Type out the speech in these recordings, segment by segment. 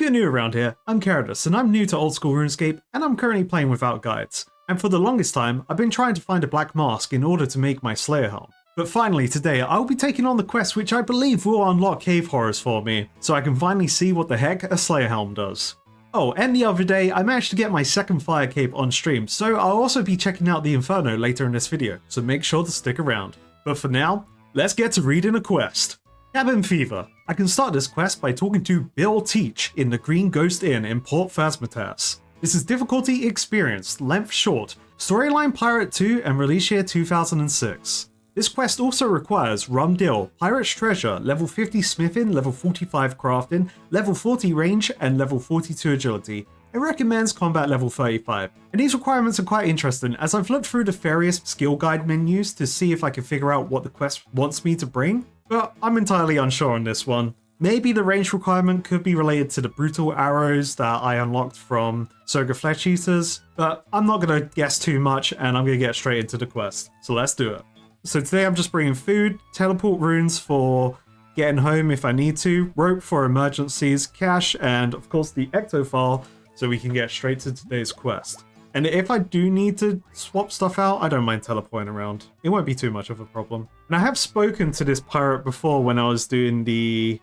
If you're new around here, I'm Karadus and I'm new to Old School Runescape and I'm currently playing without guides. And for the longest time, I've been trying to find a black mask in order to make my Slayer helm. But finally today, I'll be taking on the quest which I believe will unlock cave horrors for me, so I can finally see what the heck a Slayer helm does. Oh, and the other day, I managed to get my second fire cape on stream, so I'll also be checking out the Inferno later in this video, so make sure to stick around. But for now, let's get to reading a quest. Cabin Fever. I can start this quest by talking to Bill Teach in the Green Ghost Inn in Port Phasmatas. This is difficulty experienced, length short, storyline Pirate 2 and release year 2006. This quest also requires Rum Dill, Pirate's Treasure, level 50 Smithing, level 45 Crafting, level 40 Range, and level 42 Agility. It recommends combat level 35. And these requirements are quite interesting as I've looked through the various skill guide menus to see if I can figure out what the quest wants me to bring, but I'm entirely unsure on this one. Maybe the range requirement could be related to the brutal arrows that I unlocked from Soga Flesh Eaters, but I'm not going to guess too much and I'm going to get straight into the quest. So let's do it. So today I'm just bringing food, teleport runes for getting home if I need to, rope for emergencies, cash, and of course the ecto file so we can get straight to today's quest. And if I do need to swap stuff out, I don't mind teleporting around. It won't be too much of a problem. And I have spoken to this pirate before when I was doing the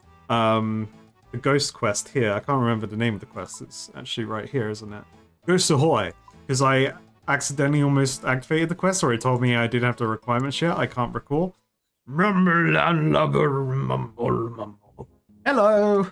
ghost quest here. I can't remember the name of the quest. It's actually right here, isn't it? Ghost Ahoy. Because I accidentally almost activated the quest, or it told me I didn't have the requirements yet. I can't recall. Mumble and lubber, mumble, mumble. Hello.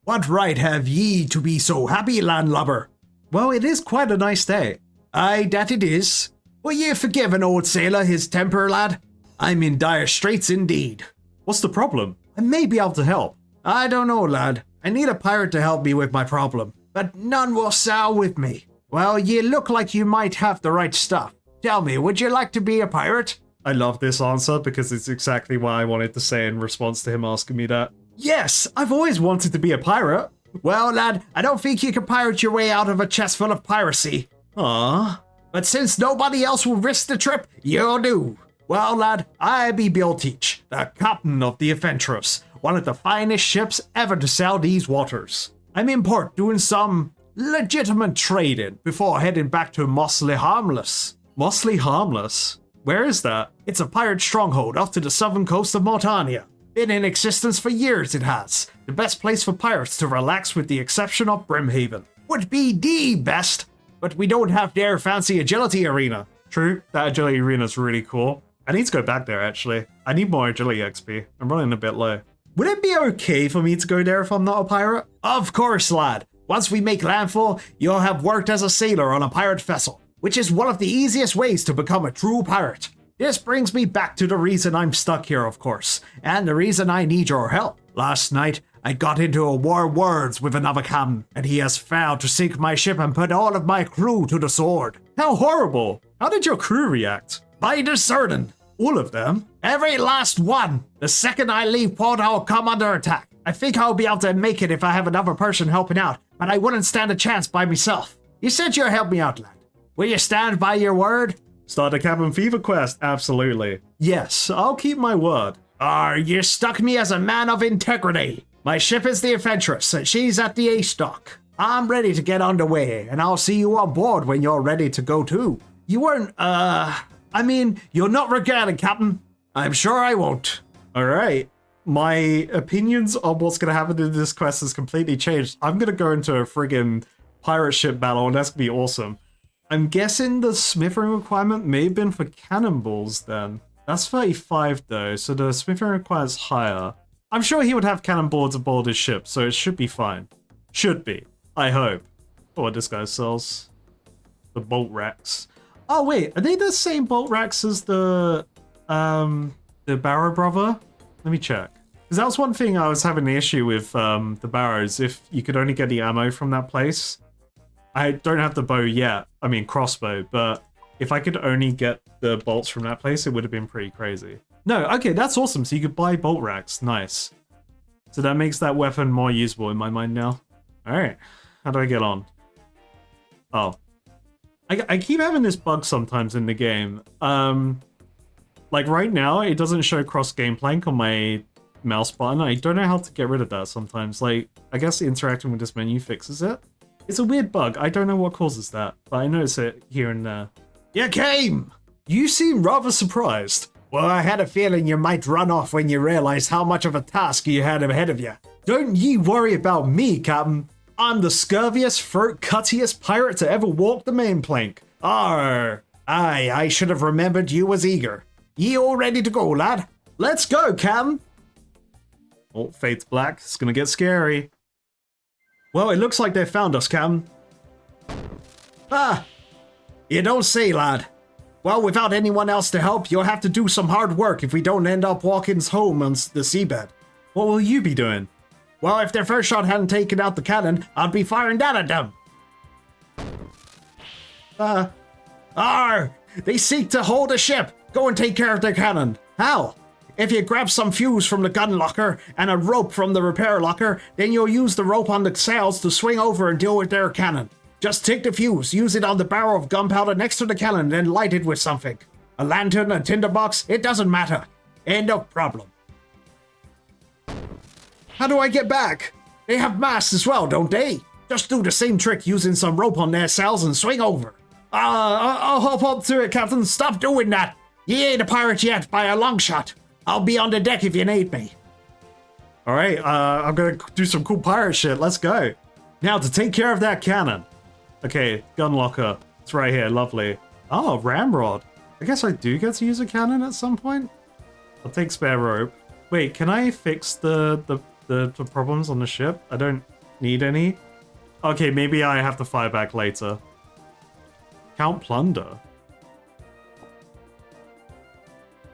What right have ye to be so happy, landlubber? Well, it is quite a nice day. Aye, that it is. Will ye forgive an old sailor his temper, lad? I'm in dire straits indeed. What's the problem? I may be able to help. I don't know, lad. I need a pirate to help me with my problem, but none will sail with me. Well, ye look like you might have the right stuff. Tell me, would you like to be a pirate? I love this answer because it's exactly what I wanted to say in response to him asking me that. Yes, I've always wanted to be a pirate. Well, lad, I don't think you can pirate your way out of a chest full of piracy. Ah. But since nobody else will risk the trip, you'll do. Well, lad, I be Bill Teach, the captain of the Adventurous, one of the finest ships ever to sail these waters. I'm in port doing some legitimate trading before heading back to Mossley Harmless. Mossley Harmless? Where is that? It's a pirate stronghold off to the southern coast of Mortania. Been in existence for years, it has. The best place for pirates to relax with the exception of Brimhaven. Would be the best, but we don't have their fancy agility arena. True, that agility arena is really cool. I need to go back there actually. I need more agility XP. I'm running a bit low. Would it be okay for me to go there if I'm not a pirate? Of course, lad. Once we make landfall, you'll have worked as a sailor on a pirate vessel, which is one of the easiest ways to become a true pirate. This brings me back to the reason I'm stuck here, of course, and the reason I need your help. Last night, I got into a war words with another captain, and he has failed to sink my ship and put all of my crew to the sword. How horrible! How did your crew react? By deserting. All of them? Every last one! The second I leave port, I'll come under attack. I think I'll be able to make it if I have another person helping out, but I wouldn't stand a chance by myself. You said you'd help me out, lad. Will you stand by your word? Start a Cabin Fever quest, absolutely. Yes, I'll keep my word. You stuck me as a man of integrity. My ship is the Adventurous, and she's at the Ace Dock. I'm ready to get underway, and I'll see you on board when you're ready to go too. You weren't, you'll not regret it, Captain. I'm sure I won't. Alright. My opinions on what's going to happen in this quest has completely changed. I'm going to go into a friggin' pirate ship battle, and that's going to be awesome. I'm guessing the smithing requirement may have been for cannonballs then. That's 35 though, so the smithing requires higher. I'm sure he would have cannonballs aboard his ship, so it should be fine. Should be. I hope. Oh, what this guy sells. The bolt racks. Oh wait, are they the same bolt racks as the Barrow Brother? Let me check. Because that was one thing I was having the issue with the Barrows, if you could only get the ammo from that place. I don't have the bow yet, I mean crossbow, but if I could only get the bolts from that place, it would have been pretty crazy. No, okay, that's awesome, so you could buy bolt racks, nice. So that makes that weapon more usable in my mind now. Alright, how do I get on? Oh. I keep having this bug sometimes in the game. Like right now, it doesn't show cross game plank on my mouse button. I don't know how to get rid of that sometimes. Like, I guess interacting with this menu fixes it. It's a weird bug. I don't know what causes that, but I notice it here and there. You came! You seem rather surprised. Well, I had a feeling you might run off when you realized how much of a task you had ahead of you. Don't ye worry about me, Captain. I'm the scurviest, throat-cuttiest pirate to ever walk the main plank. Arr! Aye, I should have remembered you was eager. Ye all ready to go, lad? Let's go, Captain! Oh, fate's black. It's gonna get scary. Well, it looks like they found us, Captain. Ah! You don't say, lad. Well, without anyone else to help, you'll have to do some hard work if we don't end up walking home on the seabed. What will you be doing? Well, if their first shot hadn't taken out the cannon, I'd be firing that at them. They seek to hold a ship. Go and take care of their cannon. How? If you grab some fuse from the gun locker and a rope from the repair locker, then you'll use the rope on the sails to swing over and deal with their cannon. Just take the fuse, use it on the barrel of gunpowder next to the cannon, then light it with something. A lantern, a tinderbox, it doesn't matter. Ain't no problem. How do I get back? They have masts as well, don't they? Just do the same trick using some rope on their sails and swing over. I'll hop up to it, Captain. Stop doing that. You ain't a pirate yet by a long shot. I'll be on the deck if you need me. Alright, I'm gonna do some cool pirate shit. Let's go. Now, to take care of that cannon. Okay, gun locker. It's right here. Lovely. Oh, ramrod. I guess I do get to use a cannon at some point. I'll take spare rope. Wait, can I fix the problems on the ship? I don't need any. Okay, maybe I have to fire back later. Count plunder.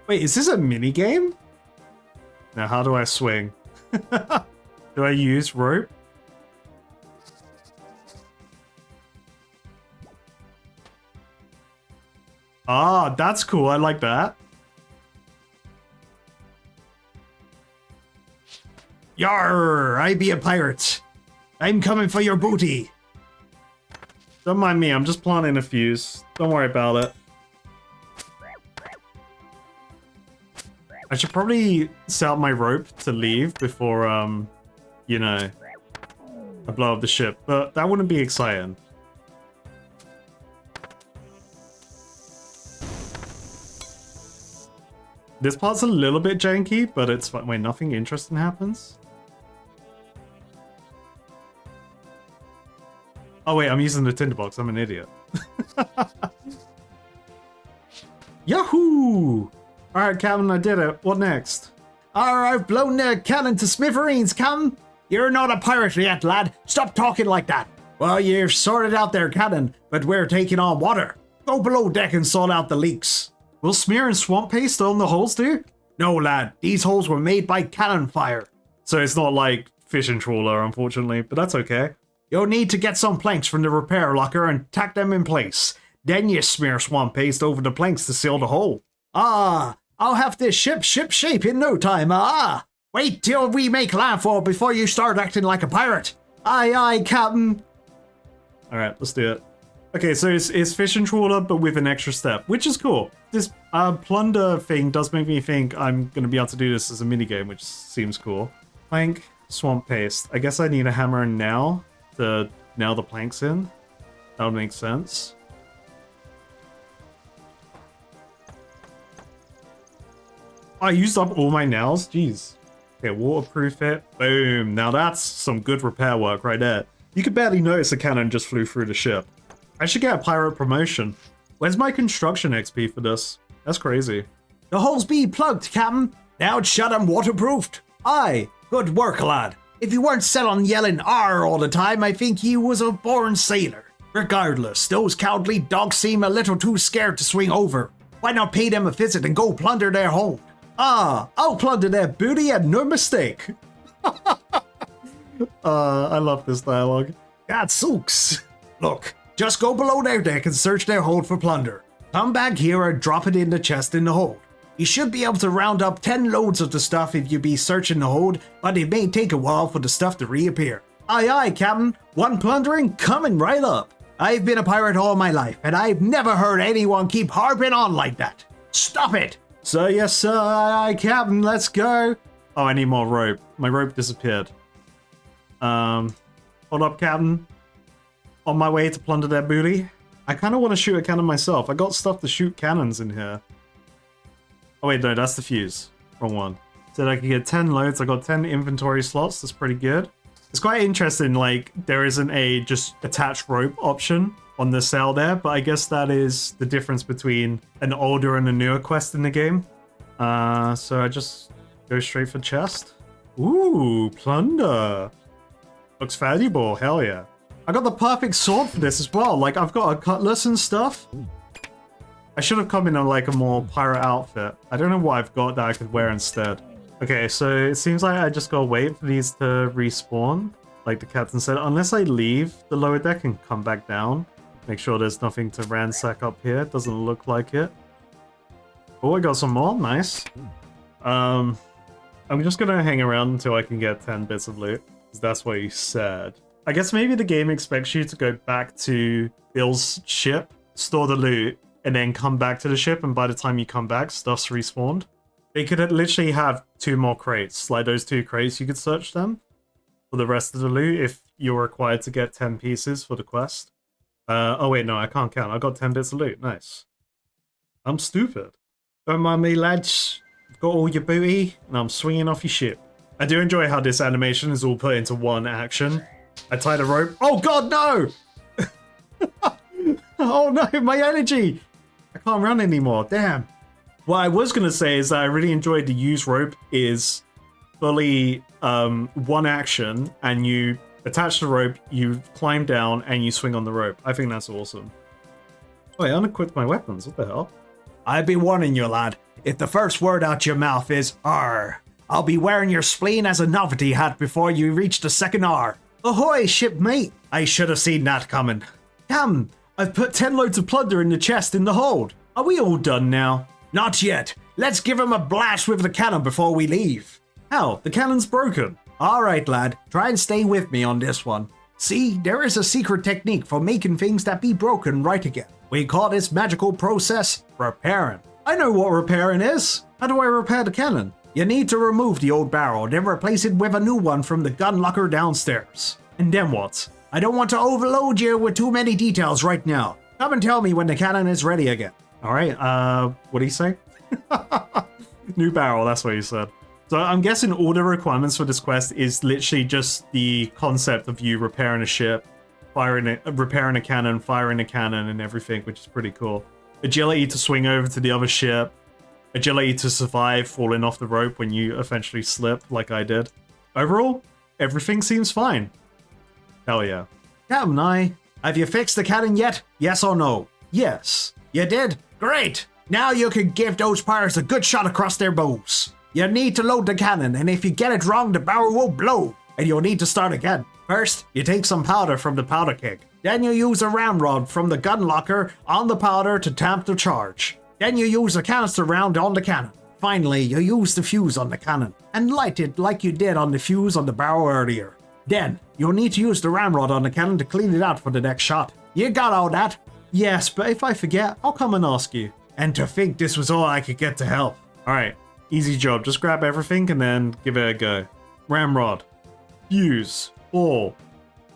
Wait, is this a mini game? Now, how do I swing? Do I use rope? Ah, that's cool. I like that. Yarr, I be a pirate. I'm coming for your booty. Don't mind me, I'm just planting a fuse. Don't worry about it. I should probably set up my rope to leave before, you know, I blow up the ship, but that wouldn't be exciting. This part's a little bit janky, but it's fine. Wait, nothing interesting happens? Oh wait, I'm using the tinderbox. I'm an idiot. Yahoo! Alright, Captain, I did it. What next? Alright, I've blown the cannon to smithereens, Captain. You're not a pirate yet, lad. Stop talking like that. Well, you've sorted out their cannon, but we're taking on water. Go below deck and sort out the leaks. Will smear and swamp paste on the holes do? No, lad. These holes were made by cannon fire. So it's not like fishing trawler, unfortunately, but that's okay. You'll need to get some planks from the repair locker and tack them in place. Then you smear swamp paste over the planks to seal the hole. Ah, I'll have this ship shape in no time, Wait till we make landfall before you start acting like a pirate. Aye, aye, Captain. Alright, let's do it. Okay, so it's fishing trawler, but with an extra step, which is cool. This plunder thing does make me think I'm going to be able to do this as a minigame, which seems cool. Plank, swamp paste. I guess I need a hammer now to nail the planks in. That would make sense. I used up all my nails? Jeez. Okay, waterproof it. Boom. Now that's some good repair work right there. You could barely notice the cannon just flew through the ship. I should get a pirate promotion. Where's my construction XP for this? That's crazy. The holes be plugged, Captain. Now it's shut and waterproofed. Aye, good work, lad. If you weren't set on yelling "Arr" all the time, I think you was a born sailor. Regardless, those cowardly dogs seem a little too scared to swing over. Why not pay them a visit and go plunder their hold? Ah, I'll plunder their booty and no mistake. I love this dialogue. God sooks. Look. Just go below their deck and search their hold for plunder. Come back here and drop it in the chest in the hold. You should be able to round up 10 loads of the stuff if you be searching the hold, but it may take a while for the stuff to reappear. Aye aye, Captain. One plundering coming right up. I've been a pirate all my life, and I've never heard anyone keep harping on like that. Stop it! Sir, yes sir, aye aye, Captain, let's go. Oh, I need more rope. My rope disappeared. Hold up, Captain. On my way to plunder their booty. I kind of want to shoot a cannon myself. I got stuff to shoot cannons in here. Oh wait, no, that's the fuse. Wrong one. Said I could get 10 loads. I got 10 inventory slots. That's pretty good. It's quite interesting, like, there isn't a just attached rope option on the cell there, but I guess that is the difference between an older and a newer quest in the game. So I just go straight for chest. Ooh, plunder. Looks valuable, hell yeah. I got the perfect sword for this as well. Like, I've got a cutlass and stuff. I should have come in on like a more pirate outfit. I don't know what I've got that I could wear instead. Okay, so it seems like I just gotta wait for these to respawn. Like the captain said, unless I leave the lower deck and come back down. Make sure there's nothing to ransack up here. Doesn't look like it. Oh, I got some more. Nice. I'm just gonna hang around until I can get 10 bits of loot. Because that's what he said. I guess maybe the game expects you to go back to Bill's ship, store the loot, and then come back to the ship, and by the time you come back, stuff's respawned. They could literally have 2 more crates. Like those 2 crates, you could search them for the rest of the loot if you're required to get 10 pieces for the quest. Oh wait, no, I can't count. I got 10 bits of loot. Nice. I'm stupid. Don't mind me, lads. I've got all your booty, and I'm swinging off your ship. I do enjoy how this animation is all put into one action. I tied a rope. Oh god, no! Oh no, my energy! I can't run anymore, damn. What I was going to say is that I really enjoyed the use rope is fully one action, and you attach the rope, you climb down, and you swing on the rope. I think that's awesome. Oh, I unequipped my weapons, what the hell? I be warning you, lad. If the first word out your mouth is R, I'll be wearing your spleen as a novelty hat before you reach the second R. Ahoy, shipmate! I should have seen that coming. Come, I've put 10 loads of plunder in the chest in the hold. Are we all done now? Not yet. Let's give him a blast with the cannon before we leave. How? The cannon's broken. Alright, lad. Try and stay with me on this one. See, there is a secret technique for making things that be broken right again. We call this magical process repairing. I know what repairing is. How do I repair the cannon? You need to remove the old barrel, then replace it with a new one from the gun locker downstairs. And then what? I don't want to overload you with too many details right now. Come and tell me when the cannon is ready again. Alright, what did he say? New barrel, that's what he said. So I'm guessing all the requirements for this quest is literally just the concept of you repairing a ship, repairing a cannon, firing a cannon, and everything, which is pretty cool. Agility to swing over to the other ship. Agility to survive falling off the rope when you eventually slip, like I did. Overall, everything seems fine. Hell yeah. Captain, have you fixed the cannon yet? Yes or no? Yes. You did? Great! Now you can give those pirates a good shot across their bows. You need to load the cannon, and if you get it wrong, the barrel will blow, and you'll need to start again. First, you take some powder from the powder keg. Then you use a ramrod from the gun locker on the powder to tamp the charge. Then you use a canister round on the cannon. Finally, you use the fuse on the cannon, and light it like you did on the fuse on the barrel earlier. Then, you'll need to use the ramrod on the cannon to clean it out for the next shot. You got all that? Yes, but if I forget, I'll come and ask you. And to think this was all I could get to help. Alright, easy job. Just grab everything and then give it a go. Ramrod. Fuse. Ball.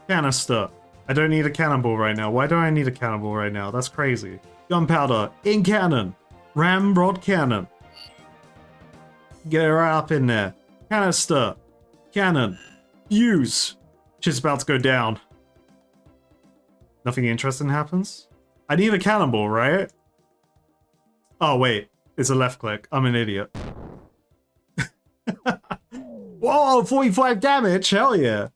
Canister. I don't need a cannonball right now. Why do I need a cannonball right now? That's crazy. Gunpowder. In cannon. Ramrod cannon. Get her up in there. Canister. Cannon. Fuse. Shit's about to go down. Nothing interesting happens? I need a cannonball, right? Oh, wait. It's a left click. I'm an idiot. Whoa, 45 damage. Hell yeah.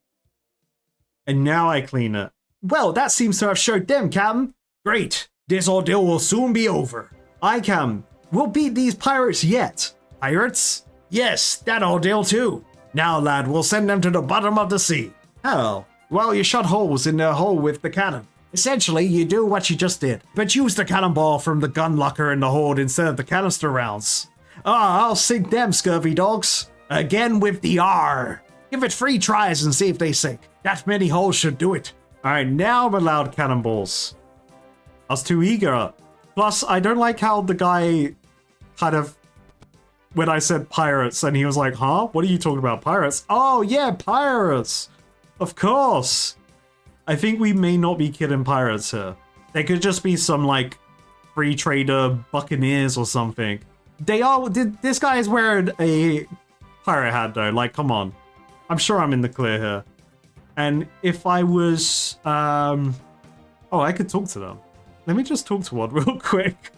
And now I clean it. Well, that seems to have showed them, Captain. Great. This ordeal will soon be over. I can. We'll beat these pirates yet. Pirates? Yes, that ordeal too. Now, lad, we'll send them to the bottom of the sea. How? Well, you shot holes in their hull with the cannon. Essentially, you do what you just did, but use the cannonball from the gun locker in the hold instead of the canister rounds. I'll sink them, scurvy dogs. Again with the R. Give it 3 tries and see if they sink. That many holes should do it. Alright, now I'm allowed cannonballs. I was too eager. Plus, I don't like how the guy kind of when I said pirates, and he was like, huh? What are you talking about, pirates? Oh, yeah, pirates! Of course! I think we may not be kidding pirates here. They could just be some, like, free trader buccaneers or something. They are... This guy is wearing a pirate hat, though. Like, come on. I'm sure I'm in the clear here. And if I was... Oh, I could talk to them. Let me just talk to one real quick.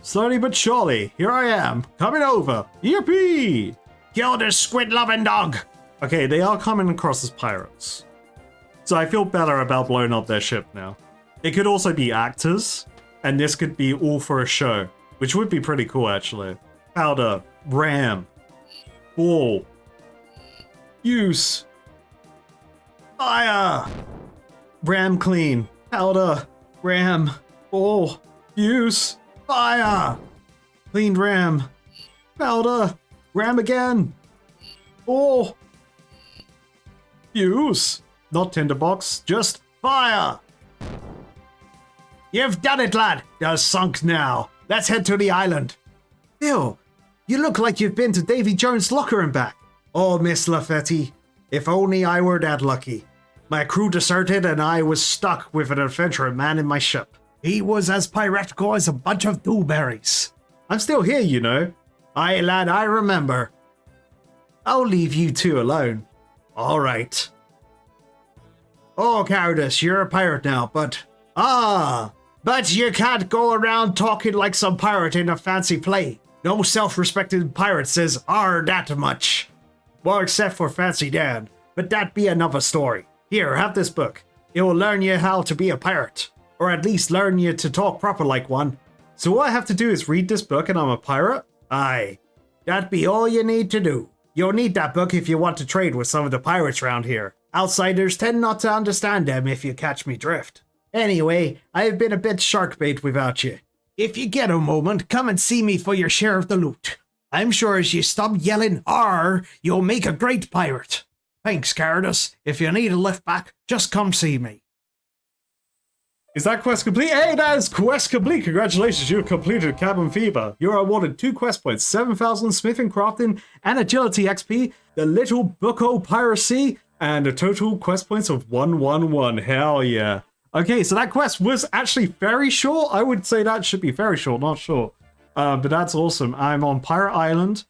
Slowly but surely, here I am, coming over. Yippee! Kill this squid-loving dog! Okay, they are coming across as pirates. So I feel better about blowing up their ship now. They could also be actors, and this could be all for a show, which would be pretty cool, actually. Powder, ram, ball, use, fire, ram clean, powder, ram, ball, use, fire, cleaned ram, powder, ram again, ball, use, not tinderbox, just fire. You've done it, lad. They're sunk now. Let's head to the island. Bill, you look like you've been to Davy Jones' locker and back. Oh, Miss Lafetti, if only I were that lucky. My crew deserted and I was stuck with an adventurer man in my ship. He was as piratical as a bunch of dewberries. I'm still here, you know. Aye, lad, I remember. I'll leave you two alone. All right. Oh, Karadus, you're a pirate now, but... But you can't go around talking like some pirate in a fancy play. No self-respecting pirate says that much. Well, except for Fancy Dan, but that be another story. Here, have this book. It will learn you how to be a pirate. Or at least learn you to talk proper like one. So all I have to do is read this book and I'm a pirate? Aye. That be all you need to do. You'll need that book if you want to trade with some of the pirates around here. Outsiders tend not to understand them, if you catch me drift. Anyway, I've been a bit shark bait without you. If you get a moment, come and see me for your share of the loot. I'm sure as you stop yelling "Arr," you'll make a great pirate. Thanks, Karadus. If you need a lift back, just come see me. Is that quest complete? Hey, that is quest complete! Congratulations, you have completed Cabin Fever. You're awarded 2 quest points, 7,000 smithing, crafting, and agility XP, the Little Bucko Piracy, and a total quest points of 111. Hell yeah. Okay, so that quest was actually very short. I would say that should be very short, not short. But that's awesome. I'm on Pirate Island.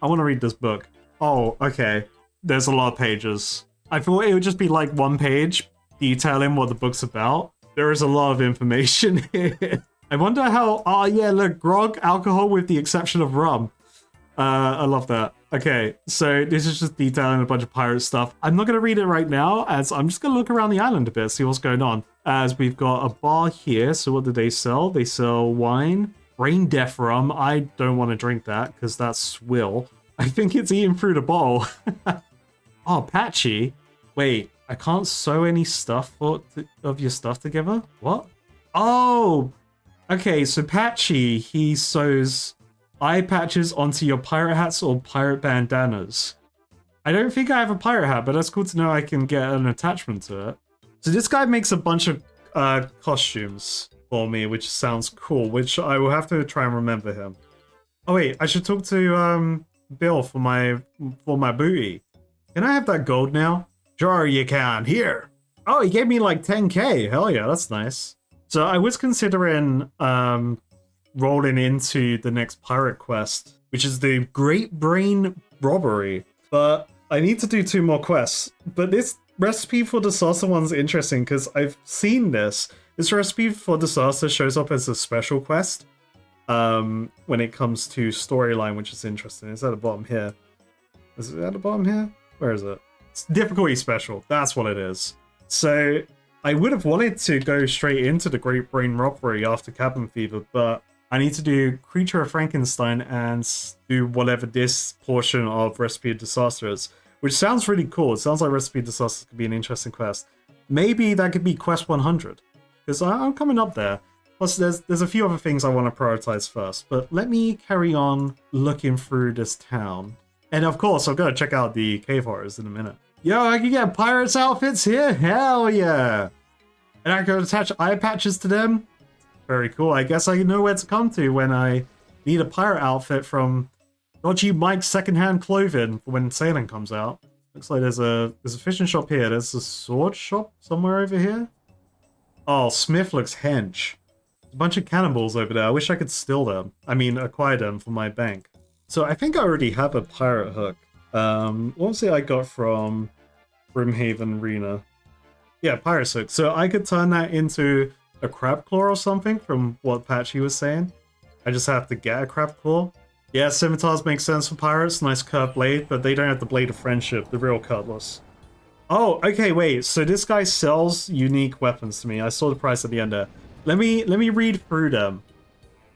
I want to read this book. Oh, okay. There's a lot of pages. I thought it would just be like one page detailing what the book's about. There is a lot of information here. I wonder how... Oh, yeah, look. Grog, alcohol with the exception of rum. I love that. Okay, so this is just detailing a bunch of pirate stuff. I'm not going to read it right now, as I'm just going to look around the island a bit, see what's going on. As we've got a bar here, so what do they sell? They sell wine, brain death rum. I don't want to drink that, because that's swill. I think it's eating through the bowl. Oh, Patchy. Wait, I can't sew any stuff of your stuff together? What? Oh, okay, so Patchy, he sews eye patches onto your pirate hats or pirate bandanas. I don't think I have a pirate hat, but that's cool to know I can get an attachment to it. So this guy makes a bunch of costumes for me, which sounds cool, which I will have to try and remember him. Oh wait, I should talk to Bill for my booty. Can I have that gold now? Sure you can. Here. Oh, he gave me like 10k. Hell yeah, that's nice. So I was considering rolling into the next pirate quest, which is the Great Brain Robbery. But I need to do 2 more quests. But this recipe for disaster one's interesting because I've seen this. This recipe for disaster shows up as a special quest when it comes to storyline, which is interesting. It's at the bottom here. Is it at the bottom here? Where is it? It's difficulty special. That's what it is. So I would have wanted to go straight into the Great Brain Robbery after Cabin Fever, but I need to do Creature of Frankenstein and do whatever this portion of Recipe of Disaster is, which sounds really cool. It sounds like Recipe of Disaster could be an interesting quest. Maybe that could be quest 100, because I'm coming up there. Plus, there's a few other things I want to prioritize first, but let me carry on looking through this town. And of course, I'm going to check out the cave horrors in a minute. Yo, I can get pirates outfits here? Hell yeah! And I can attach eye patches to them? Very cool. I guess I know where to come to when I need a pirate outfit from dodgy Mike's secondhand clothing for when sailing comes out. Looks like there's a fishing shop here. There's a sword shop somewhere over here. Oh, Smith looks hench. A bunch of cannonballs over there. I wish I could steal them. I mean, acquire them for my bank. So I think I already have a pirate hook. What was it I got from Brimhaven Arena? Yeah, pirate hook. So I could turn that into a crab claw or something from what Patchy was saying. I just have to get a crab claw. Yeah, scimitars make sense for pirates. Nice curved blade, but they don't have the blade of friendship, the real cutlass. Oh, okay, wait. So this guy sells unique weapons to me. I saw the price at the end there. Let me read through them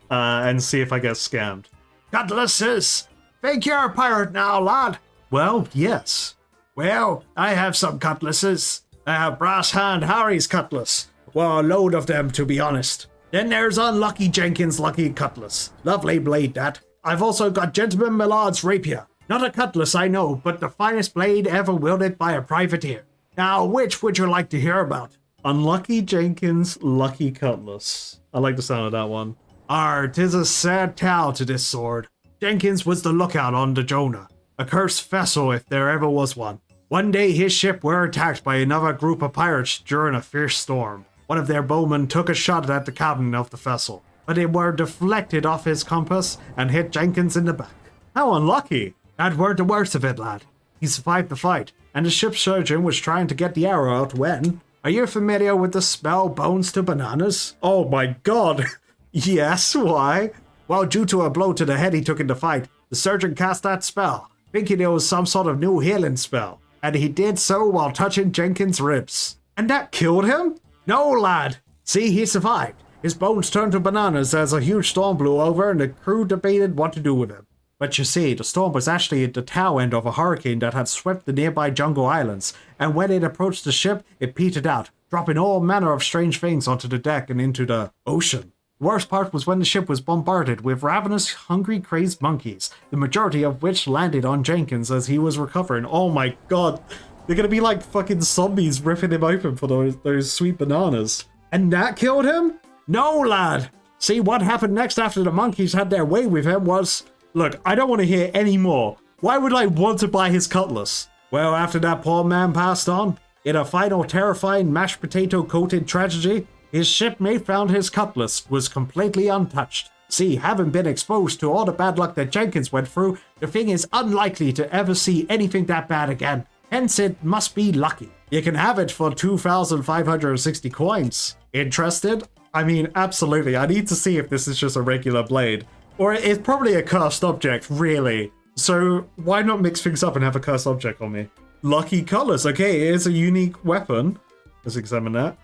and see if I get scammed. Cutlasses! Think you're a pirate now, lad? Well, yes. Well, I have some cutlasses. I have Brass Hand Harry's cutlass. Well, a load of them, to be honest. Then there's Unlucky Jenkins' lucky cutlass. Lovely blade, that. I've also got Gentleman Millard's rapier. Not a cutlass, I know, but the finest blade ever wielded by a privateer. Now, which would you like to hear about? Unlucky Jenkins' lucky cutlass. I like the sound of that one. 'Tis a sad tale to this sword. Jenkins was the lookout on the Jonah, a cursed vessel if there ever was one. One day his ship were attacked by another group of pirates during a fierce storm. One of their bowmen took a shot at the captain of the vessel, but it were deflected off his compass and hit Jenkins in the back. How unlucky! That were the worst of it, lad. He survived the fight, and the ship's surgeon was trying to get the arrow out when... Are you familiar with the spell Bones to Bananas? Oh my god! Yes, why? Well, due to a blow to the head he took in the fight, the surgeon cast that spell, thinking it was some sort of new healing spell, and he did so while touching Jenkins' ribs. And that killed him? No, lad. See, he survived. His bones turned to bananas as a huge storm blew over and the crew debated what to do with him. But you see, the storm was actually at the tail end of a hurricane that had swept the nearby jungle islands, and when it approached the ship, it petered out, dropping all manner of strange things onto the deck and into the ocean. The worst part was when the ship was bombarded with ravenous, hungry, crazed monkeys, the majority of which landed on Jenkins as he was recovering. Oh my god, they're gonna be like fucking zombies ripping him open for those sweet bananas. And that killed him? No, lad! See, what happened next after the monkeys had their way with him was... Look, I don't want to hear any more. Why would I want to buy his cutlass? Well, after that poor man passed on, in a final terrifying mashed potato coated tragedy, his shipmate found his cutlass was completely untouched. See, having been exposed to all the bad luck that Jenkins went through, the thing is unlikely to ever see anything that bad again. Hence, it must be lucky. You can have it for 2,560 coins. Interested? I mean, absolutely. I need to see if this is just a regular blade. Or it's probably a cursed object, really. So why not mix things up and have a cursed object on me? Lucky cutlass. Okay, it is a unique weapon. Let's examine that.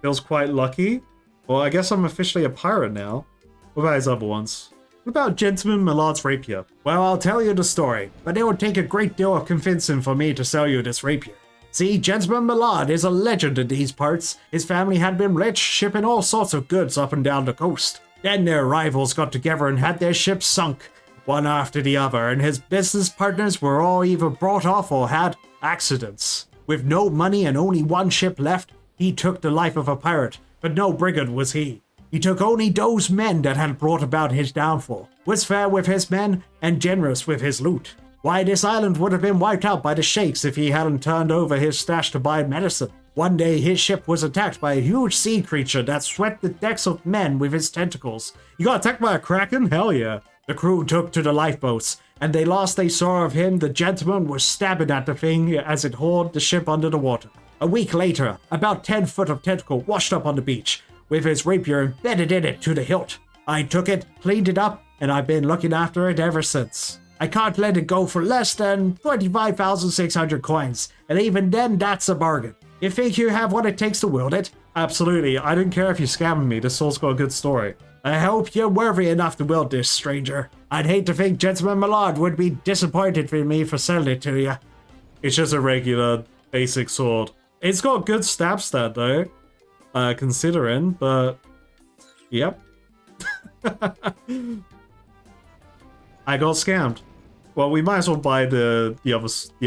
Feels quite lucky. Well, I guess I'm officially a pirate now. What about his other ones? What about Gentleman Millard's rapier? Well, I'll tell you the story, but it would take a great deal of convincing for me to sell you this rapier. See, Gentleman Millard is a legend in these parts. His family had been rich, shipping all sorts of goods up and down the coast. Then their rivals got together and had their ships sunk, one after the other, and his business partners were all either brought off or had accidents. With no money and only one ship left, he took the life of a pirate, but no brigand was he. He took only those men that had brought about his downfall, was fair with his men, and generous with his loot. Why, this island would have been wiped out by the sheiks if he hadn't turned over his stash to buy medicine. One day his ship was attacked by a huge sea creature that swept the decks of men with his tentacles. You got attacked by a kraken? Hell yeah. The crew took to the lifeboats, and the last they saw of him, the gentleman was stabbing at the thing as it hauled the ship under the water. A week later, about 10 foot of tentacle washed up on the beach, with his rapier embedded in it to the hilt. I took it, cleaned it up, and I've been looking after it ever since. I can't let it go for less than 25,600 coins, and even then that's a bargain. You think you have what it takes to wield it? Absolutely, I don't care if you're scamming me, this sword's got a good story. I hope you're worthy enough to wield this, stranger. I'd hate to think Gentleman Millard would be disappointed in me for selling it to you. It's just a regular, basic sword. It's got good stab stat though, considering, but yep. I got scammed. Well, we might as well buy the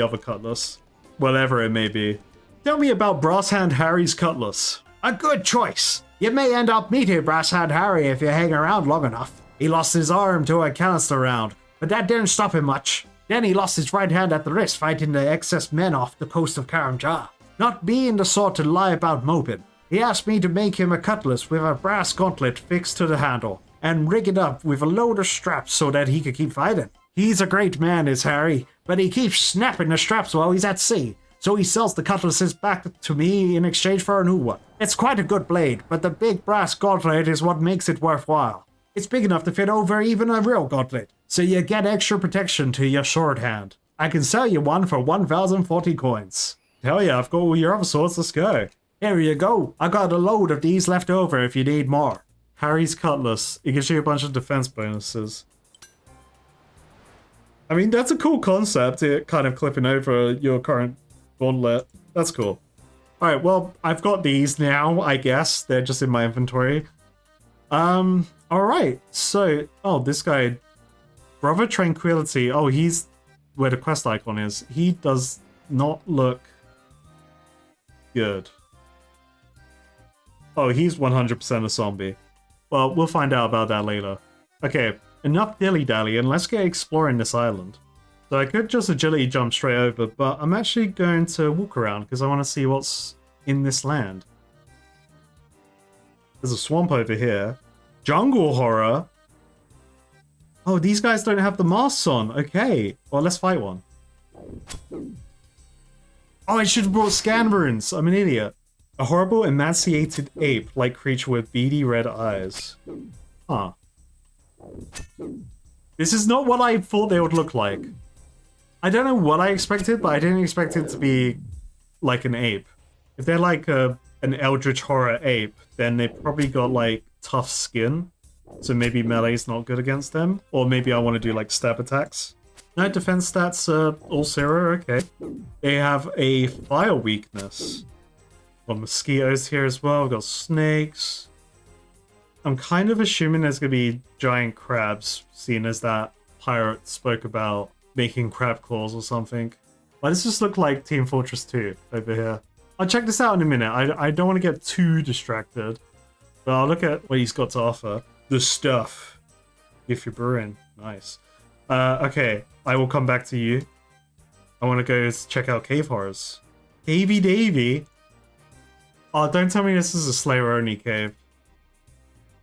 other cutlass, whatever it may be. Tell me about Brass Hand Harry's cutlass. A good choice. You may end up meeting Brass Hand Harry if you hang around long enough. He lost his arm to a canister round, but that didn't stop him much. Then he lost his right hand at the wrist fighting the excess men off the coast of Karamja. Not being the sort to lie about moping, he asked me to make him a cutlass with a brass gauntlet fixed to the handle, and rig it up with a load of straps so that he could keep fighting. He's a great man, is Harry, but he keeps snapping the straps while he's at sea, so he sells the cutlasses back to me in exchange for a new one. It's quite a good blade, but the big brass gauntlet is what makes it worthwhile. It's big enough to fit over even a real gauntlet, so you get extra protection to your shorthand. I can sell you one for 1,040 coins. Hell yeah, I've got all your other swords, let's go. Here you go, I got a load of these left over if you need more. Harry's Cutlass, it gives you a bunch of defense bonuses. I mean, that's a cool concept, it kind of clipping over your current gauntlet. That's cool. Alright, well, I've got these now, I guess. They're just in my inventory. Alright, so, oh, this guy, Brother Tranquility, oh, he's where the quest icon is. He does not look good. Oh, he's 100% a zombie. Well, we'll find out about that later. Okay, enough dilly-dally, and let's get exploring this island. So I could just agility jump straight over, but I'm actually going to walk around because I want to see what's in this land. There's a swamp over here. Jungle horror. Oh, these guys don't have the masks on. Okay, well, let's fight one. Oh, I should have brought scan runes. I'm an idiot. A horrible, emaciated ape-like creature with beady red eyes. Huh. This is not what I thought they would look like. I don't know what I expected, but I didn't expect it to be like an ape. If they're like an eldritch horror ape, then they probably got like tough skin. So maybe melee's not good against them. Or maybe I want to do like stab attacks. No, defense stats are all 0, okay. They have a fire weakness. Got mosquitoes here as well, got snakes. I'm kind of assuming there's going to be giant crabs, seeing as that pirate spoke about making crab claws or something. Why does this look like Team Fortress 2 over here? I'll check this out in a minute. I don't want to get too distracted. But I'll look at what he's got to offer. The stuff. If you're brewing. Nice. Okay, I will come back to you. I want to go check out Cave Horrors. Cavey Davy? Oh, don't tell me this is a Slayer-only cave.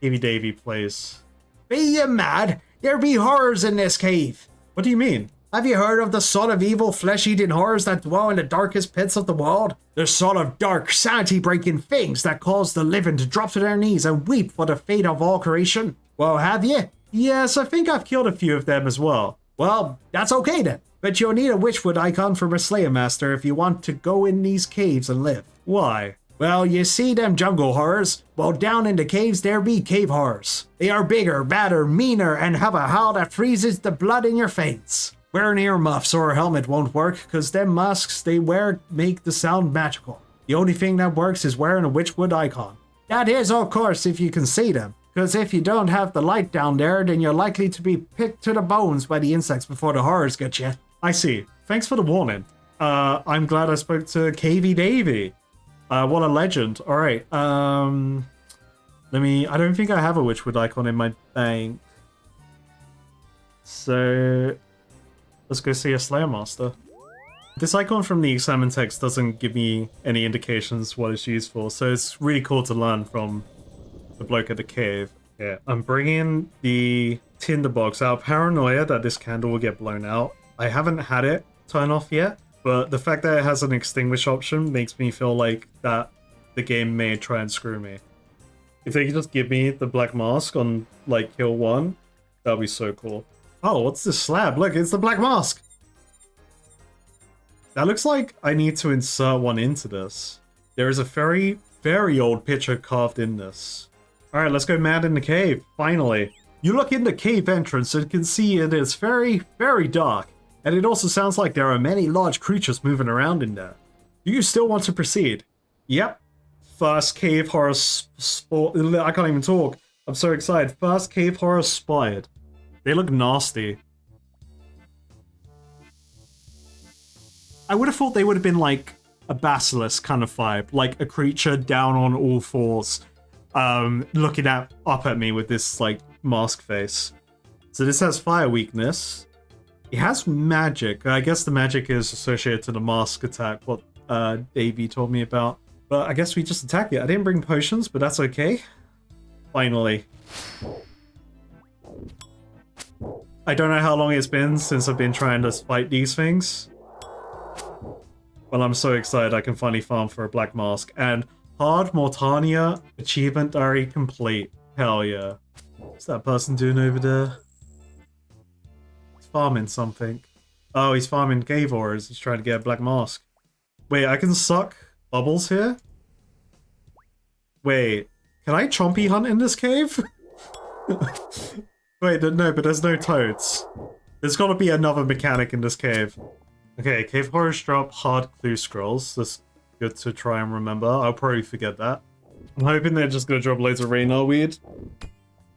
Cavey Davy plays. Be you mad? There be horrors in this cave. What do you mean? Have you heard of the sort of evil flesh-eating horrors that dwell in the darkest pits of the world? The sort of dark, sanity-breaking things that cause the living to drop to their knees and weep for the fate of all creation? Well, have you? Yes, I think I've killed a few of them as well. Well, that's okay then. But you'll need a Witchwood icon from a Slayer Master if you want to go in these caves and live. Why? Well, you see them jungle horrors? Well, down in the caves there be cave horrors. They are bigger, badder, meaner, and have a howl that freezes the blood in your face. Wearing earmuffs or a helmet won't work, cause them masks they wear make the sound magical. The only thing that works is wearing a Witchwood icon. That is, of course, if you can see them. Cause if you don't have the light down there, then you're likely to be picked to the bones by the insects before the horrors get you. I see. Thanks for the warning. I'm glad I spoke to Cavey Davy. What a legend. Alright, I don't think I have a Witchwood icon in my bank. So, let's go see a Slayer Master. This icon from the examine text doesn't give me any indications what it's used for, so it's really cool to learn from the bloke at the cave. Yeah, I'm bringing the tinderbox out of paranoia that this candle will get blown out. I haven't had it turn off yet, but the fact that it has an extinguish option makes me feel like that the game may try and screw me. If they could just give me the black mask on, like, kill 1, that'd be so cool. Oh, what's this slab? Look, it's the black mask! That looks like I need to insert one into this. There is a very, very old picture carved in this. Alright, let's go mad in the cave, finally. You look in the cave entrance and can see it is very, very dark. And it also sounds like there are many large creatures moving around in there. Do you still want to proceed? Yep. First cave horror I can't even talk. I'm so excited. First cave horror spotted. They look nasty. I would have thought they would have been like a basilisk kind of vibe. Like a creature down on all fours. Looking up at me with this like mask face. So this has fire weakness. He has magic. I guess the magic is associated to the mask attack, what Davey told me about. But I guess we just attack it. I didn't bring potions, but that's okay. Finally. I don't know how long it's been since I've been trying to fight these things. Well, I'm so excited I can finally farm for a black mask. And Hard Mortania achievement diary complete. Hell yeah. What's that person doing over there? He's farming something. Oh, he's farming cave auras. He's trying to get a black mask. Wait, I can suck bubbles here? Wait, can I chompy hunt in this cave? Wait, no, but there's no toads. There's gotta be another mechanic in this cave. Okay, cave horrors drop hard clue scrolls. That's good to try and remember. I'll probably forget that. I'm hoping they're just gonna drop loads of Raynar weed.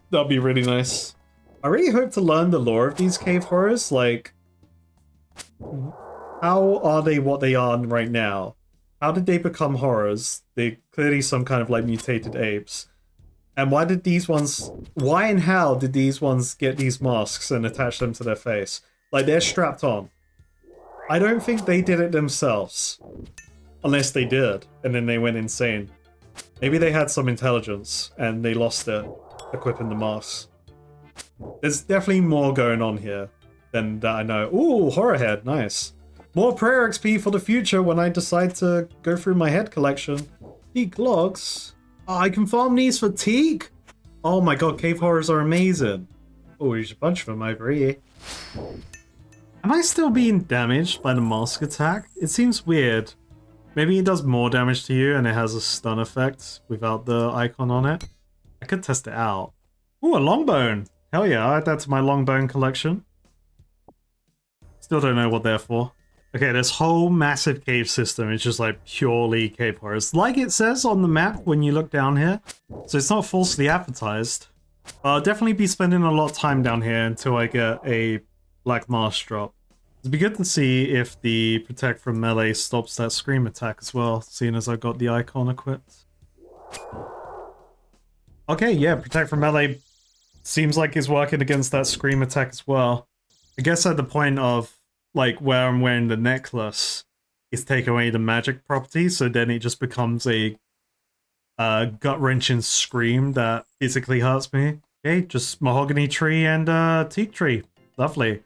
That'd be really nice. I really hope to learn the lore of these cave horrors. Like, how are they what they are right now? How did they become horrors? They're clearly some kind of like mutated apes. And why did these ones... Why and how did these ones get these masks and attach them to their face? Like, they're strapped on. I don't think they did it themselves. Unless they did, and then they went insane. Maybe they had some intelligence, and they lost it, equipping the masks. There's definitely more going on here than that I know. Ooh, horror head, nice. More prayer XP for the future when I decide to go through my head collection. Teak logs. Oh, I can farm these for teak? Oh my god, cave horrors are amazing. Oh, there's a bunch of them over here. Am I still being damaged by the mask attack? It seems weird. Maybe it does more damage to you and it has a stun effect without the icon on it. I could test it out. Ooh, a longbone. Hell yeah, I'll add that to my longbone collection. Still don't know what they're for. Okay, this whole massive cave system is just like purely cave horrors. Like it says on the map when you look down here. So it's not falsely advertised. I'll definitely be spending a lot of time down here until I get a black mask drop. It'd be good to see if the protect from melee stops that scream attack as well, seeing as I got the icon equipped. Okay, yeah, protect from melee seems like it's working against that scream attack as well. I guess at the point of like where I'm wearing the necklace is take away the magic property, so then it just becomes a gut-wrenching scream that physically hurts me. Okay, just mahogany tree and teak tree. Lovely.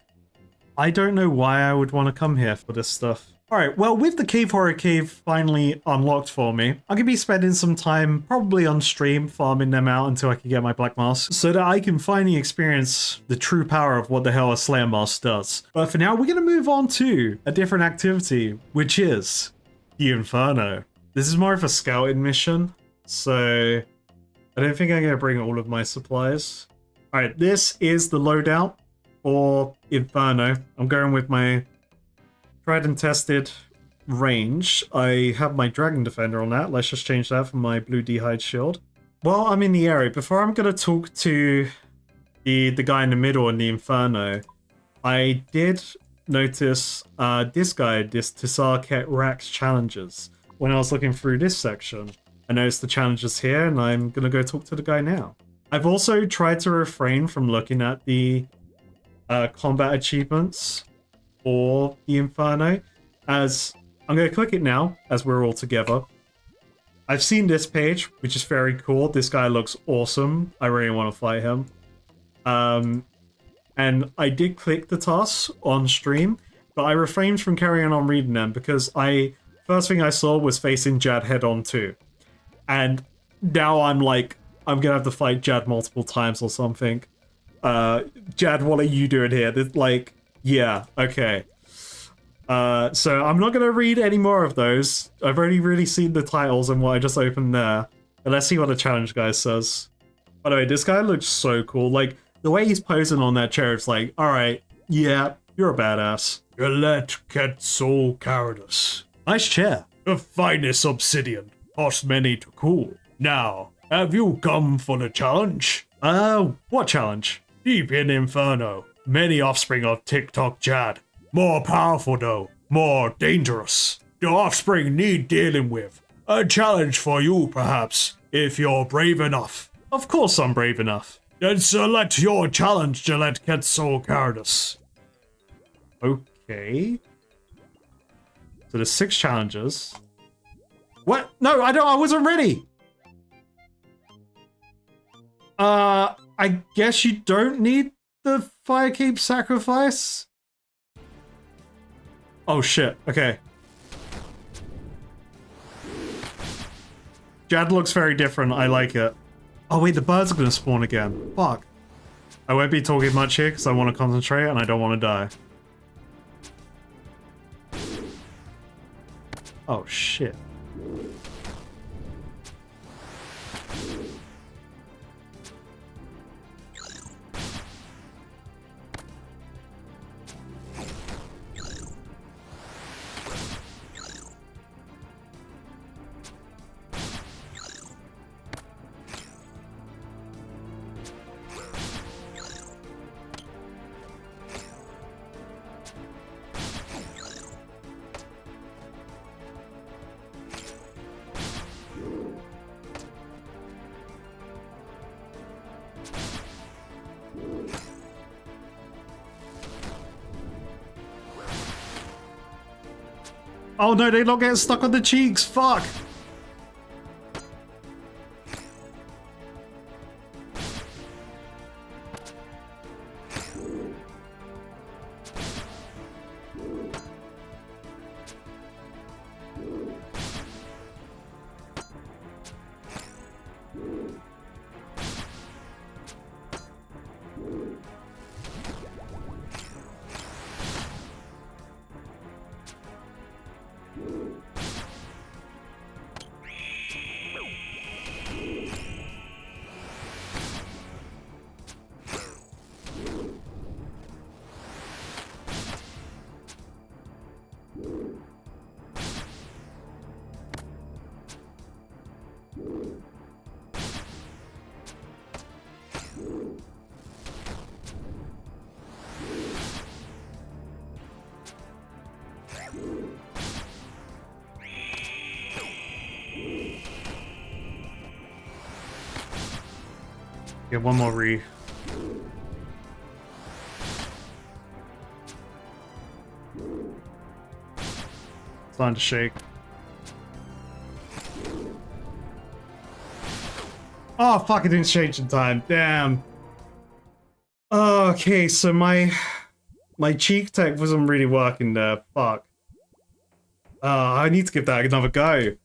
I don't know why I would want to come here for this stuff. Alright, well, with the Cave Horror Cave finally unlocked for me, I'm going to be spending some time, probably on stream, farming them out until I can get my Black Mask, so that I can finally experience the true power of what the hell a Slayer Mask does. But for now, we're going to move on to a different activity, which is the Inferno. This is more of a scouting mission, so I don't think I'm going to bring all of my supplies. Alright, this is the loadout for Inferno. I'm going with my tried and tested range. I have my Dragon Defender on that. Let's just change that for my blue D'hide shield. While I'm in the area, before I'm going to talk to the guy in the middle in the Inferno, I did notice this guy, this Tisar Rax challenges. When I was looking through this section, I noticed the challenges here, and I'm going to go talk to the guy now. I've also tried to refrain from looking at the combat achievements for the Inferno, as I'm going to click it now as we're all together. I've seen this page, which is very cool. This guy looks awesome. I really want to fight him. And I did click the tasks on stream, but I refrained from carrying on reading them because first thing I saw was facing Jad head on too. And now I'm like, I'm going to have to fight Jad multiple times or something. Jad, what are you doing here? Like, yeah, okay. So I'm not going to read any more of those. I've already really seen the titles and what I just opened there. But let's see what the challenge guy says. By the way, this guy looks so cool. Like, the way he's posing on that chair, it's like, alright, yeah, you're a badass. Galet Quetzal Karadus. Nice chair. The finest obsidian. Cost many to cool. Now, have you come for the challenge? What challenge? Deep in Inferno. Many offspring of TikTok Jad. More powerful though, more dangerous. Your offspring need dealing with. A challenge for you perhaps, if you're brave enough. Of course I'm brave enough. Then select your challenge, Galet Quetzal Karadus. Okay. So there's 6 challenges. What? No, I wasn't ready. I guess you don't need the Firekeep sacrifice? Oh shit, okay. Jad looks very different, I like it. Oh wait, the birds are gonna spawn again. Fuck. I won't be talking much here because I want to concentrate and I don't want to die. Oh shit. Oh no, they're not getting stuck on the cheeks, fuck! Get one more re. Starting to shake. Oh fuck, it didn't change in time. Damn. Okay, so my cheek tech wasn't really working there. Fuck. I need to give that another go.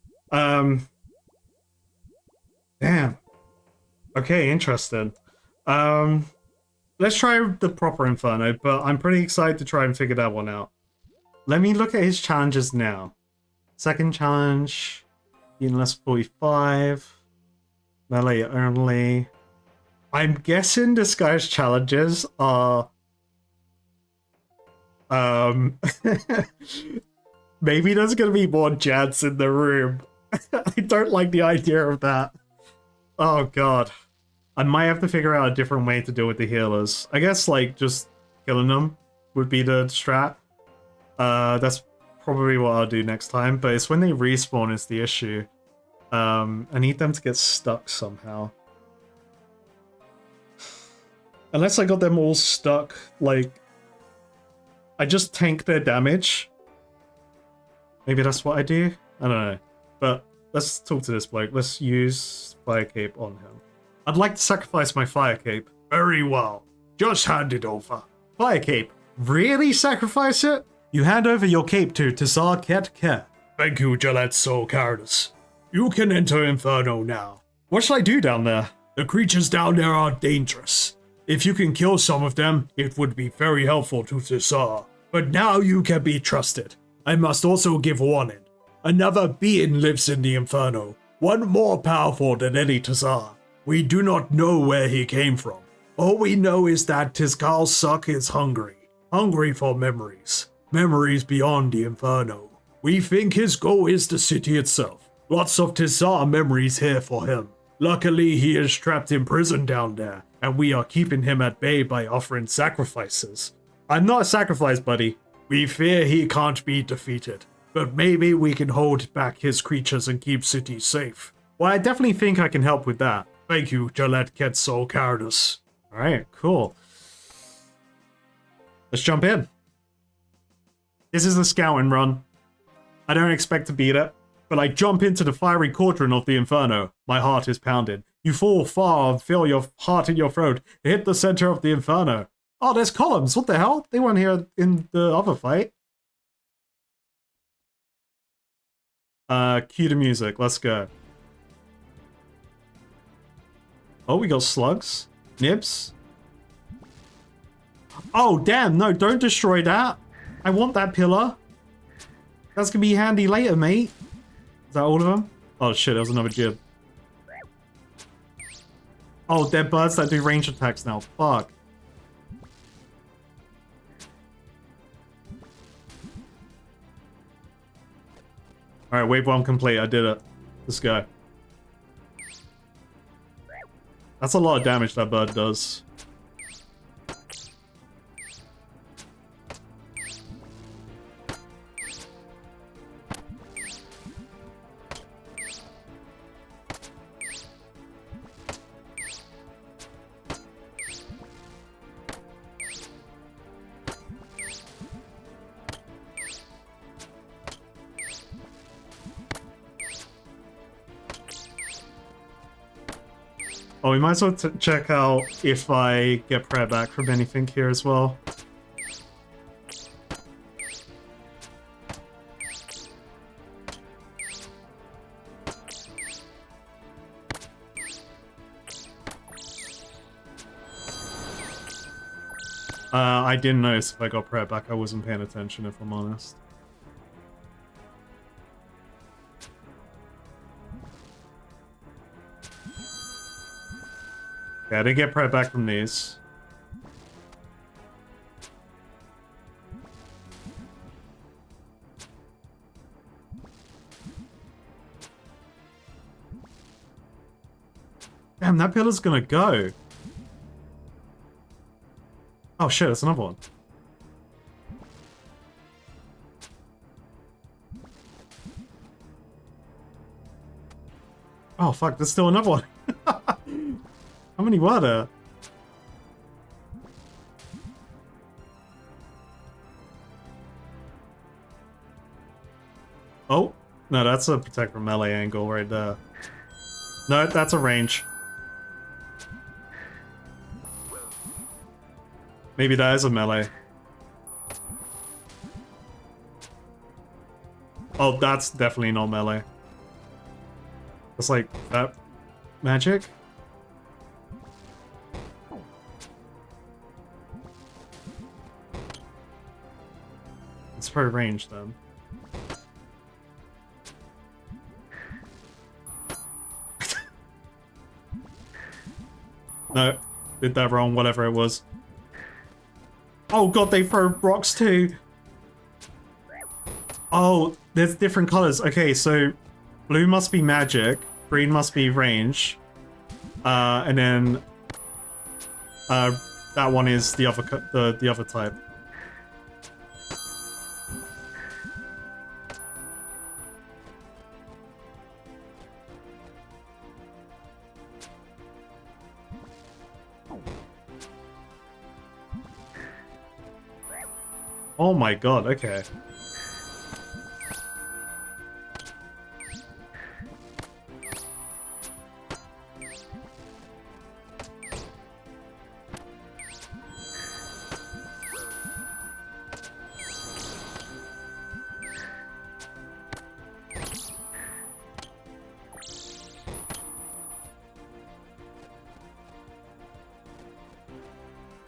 Damn. Okay, interesting. Let's try the proper Inferno, but I'm pretty excited to try and figure that one out. Let me look at his challenges now. Second challenge, even less 45. Melee only. I'm guessing this guy's challenges are... maybe there's gonna be more Jads in the room. I don't like the idea of that. Oh god. I might have to figure out a different way to deal with the healers. I guess, like, just killing them would be the strat. That's probably what I'll do next time, but it's when they respawn is the issue. I need them to get stuck somehow. Unless I got them all stuck, like... I just tank their damage. Maybe that's what I do? I don't know. But let's talk to this bloke. Let's use Fire Cape on him. I'd like to sacrifice my Fire Cape. Very well. Just hand it over. Fire Cape? Really sacrifice it? You hand over your cape to Tazar Ket Ke. Thank you, Gillette Soul Karadus. You can enter Inferno now. What should I do down there? The creatures down there are dangerous. If you can kill some of them, it would be very helpful to Tazar. But now you can be trusted. I must also give warning. Another being lives in the Inferno, one more powerful than any Tazar. We do not know where he came from. All we know is that Tizkal Suck is hungry. Hungry for memories. Memories beyond the Inferno. We think his goal is the city itself. Lots of Tizar memories here for him. Luckily, he is trapped in prison down there, and we are keeping him at bay by offering sacrifices. I'm not a sacrifice, buddy. We fear he can't be defeated, but maybe we can hold back his creatures and keep cities safe. Well, I definitely think I can help with that. Thank you, Gillette Quetzal Karadus. Alright, cool. Let's jump in. This is a scouting run. I don't expect to beat it, but I jump into the fiery cauldron of the Inferno. My heart is pounded. You fall far and feel your heart in your throat. Hit the center of the Inferno. Oh, there's columns. What the hell? They weren't here in the other fight. Cue the music. Let's go. Oh, we got slugs. Nibs. Oh, damn. No, don't destroy that. I want that pillar. That's gonna be handy later, mate. Is that all of them? Oh, shit. That was another jib. Oh, they're birds that do range attacks now. Fuck. Alright, wave 1 complete. I did it. Let's go. That's a lot of damage that bird does. Oh, we might as well check out if I get prayer back from anything here as well. I didn't notice if I got prayer back. I wasn't paying attention, if I'm honest. Yeah, I didn't get prayer back from these. Damn, that pillar's gonna go. Oh shit, that's another one. Oh fuck, there's still another one. How many were there? Oh, no, that's a protect from melee angle right there. No, that's a range. Maybe that is a melee. Oh, that's definitely not melee. It's like that magic. It's per range then. No, did that wrong, whatever it was. Oh god, they throw rocks too! Oh, there's different colors. Okay, so blue must be magic, green must be range, and then that one is the other type. Oh my god, okay.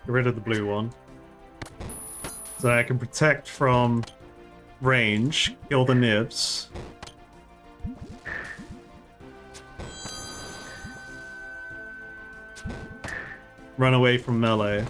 Get rid of the blue one. So I can protect from range, kill the nibs. Run away from melee.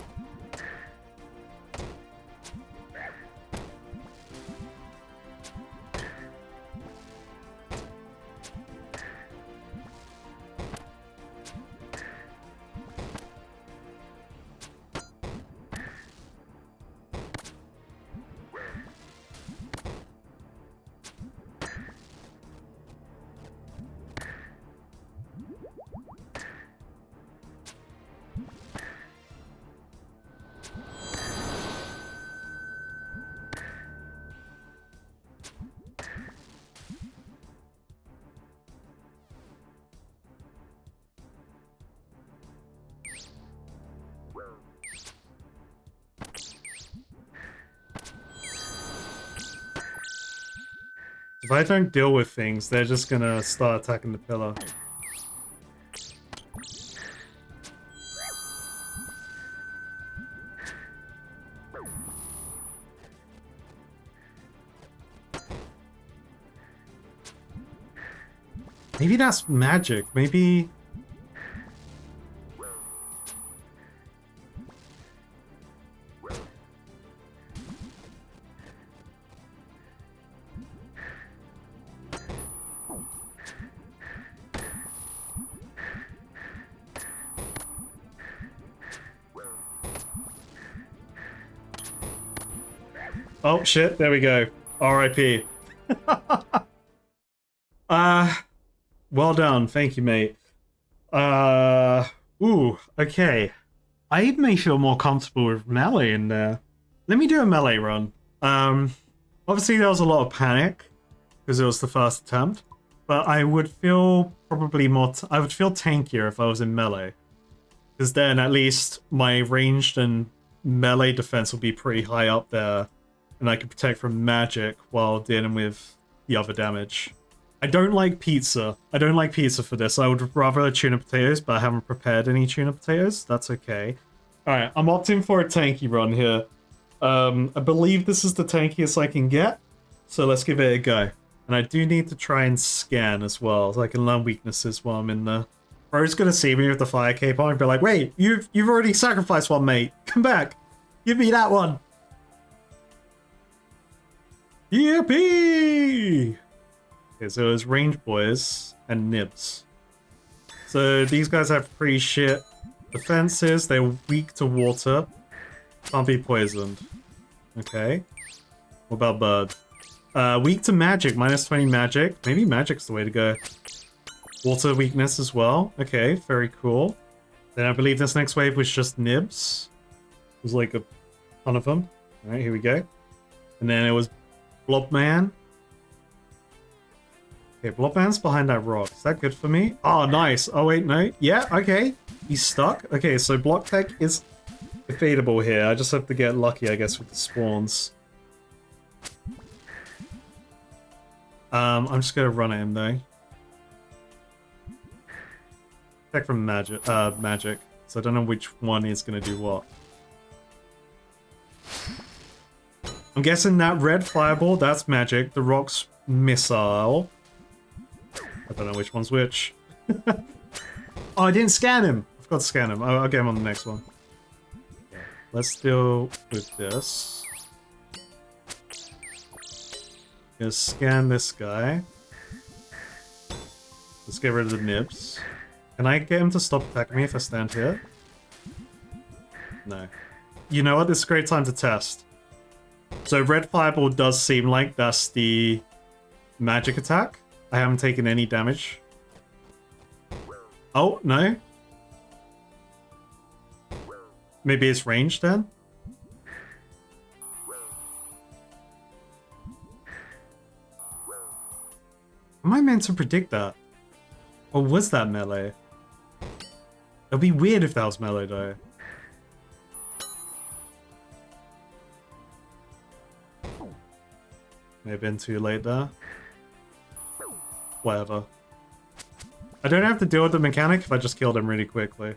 If I don't deal with things, they're just gonna start attacking the pillar. Maybe that's magic. Maybe... Oh shit, there we go. RIP. Well done, thank you, mate. Ooh, okay. I may feel more comfortable with melee in there. Let me do a melee run. Obviously there was a lot of panic, because it was the first attempt, but I would feel probably more... I would feel tankier if I was in melee. Because then at least my ranged and melee defense will be pretty high up there, and I can protect from magic while dealing with the other damage. I don't like pizza. I don't like pizza for this. I would rather tuna potatoes, but I haven't prepared any tuna potatoes. That's okay. Alright, I'm opting for a tanky run here. I believe this is the tankiest I can get, so let's give it a go. And I do need to try and scan as well, so I can learn weaknesses while I'm in there. Bro's gonna see me with the fire cape on and be like, wait, you've already sacrificed one, mate. Come back. Give me that one. Yippee! Okay, so it was range boys and nibs. So these guys have pretty shit defenses. They're weak to water. Can't be poisoned. Okay. What about bird? Weak to magic, minus 20 magic. Maybe magic's the way to go. Water weakness as well. Okay, very cool. Then I believe this next wave was just nibs. It was like a ton of them. Alright, here we go. And then it was Blobman. Okay, Blobman's behind that rock. Is that good for me? Oh, nice. Oh, wait, no. Yeah, okay. He's stuck. Okay, so block tech is evadable here. I just have to get lucky, I guess, with the spawns. I'm just gonna run at him, though. Tech from magic. So I don't know which one is gonna do what. I'm guessing that red fireball, that's magic. The rock's missile. I don't know which one's which. Oh, I didn't scan him. I forgot to scan him. I'll get him on the next one. Let's deal with this. Gonna scan this guy. Let's get rid of the nibs. Can I get him to stop attacking me if I stand here? No. You know what? This is a great time to test. So red fireball does seem like that's the magic attack. I haven't taken any damage. Oh, no. Maybe it's ranged then? Am I meant to predict that? Or was that melee? It'd be weird if that was melee though. May have been too late there. Whatever. I don't have to deal with the mechanic if I just killed him really quickly.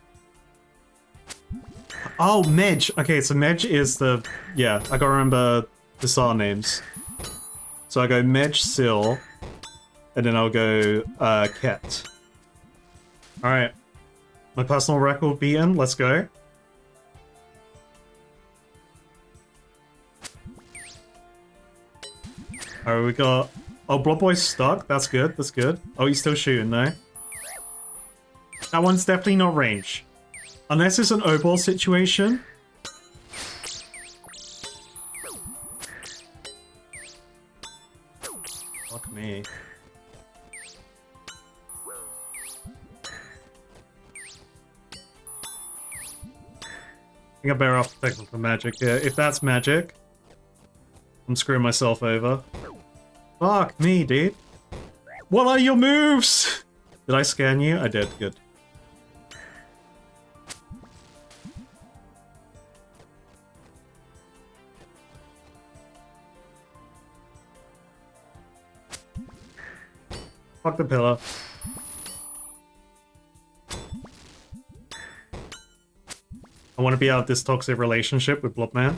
Oh, Medj! Okay, so Medj is the... Yeah, I gotta remember the SAR names. So I go Medj, Sil, and then I'll go Ket. Alright. My personal record beaten, let's go. Alright, we got... Oh, Blob Boy's stuck. That's good, that's good. Oh, he's still shooting though. That one's definitely not range. Unless it's an O-ball situation. Fuck me. I think I'm better off protecting from magic here. If that's magic, I'm screwing myself over. Fuck me, dude. What are your moves? Did I scan you? I did. Good. Fuck the pillar. I want to be out of this toxic relationship with Blobman.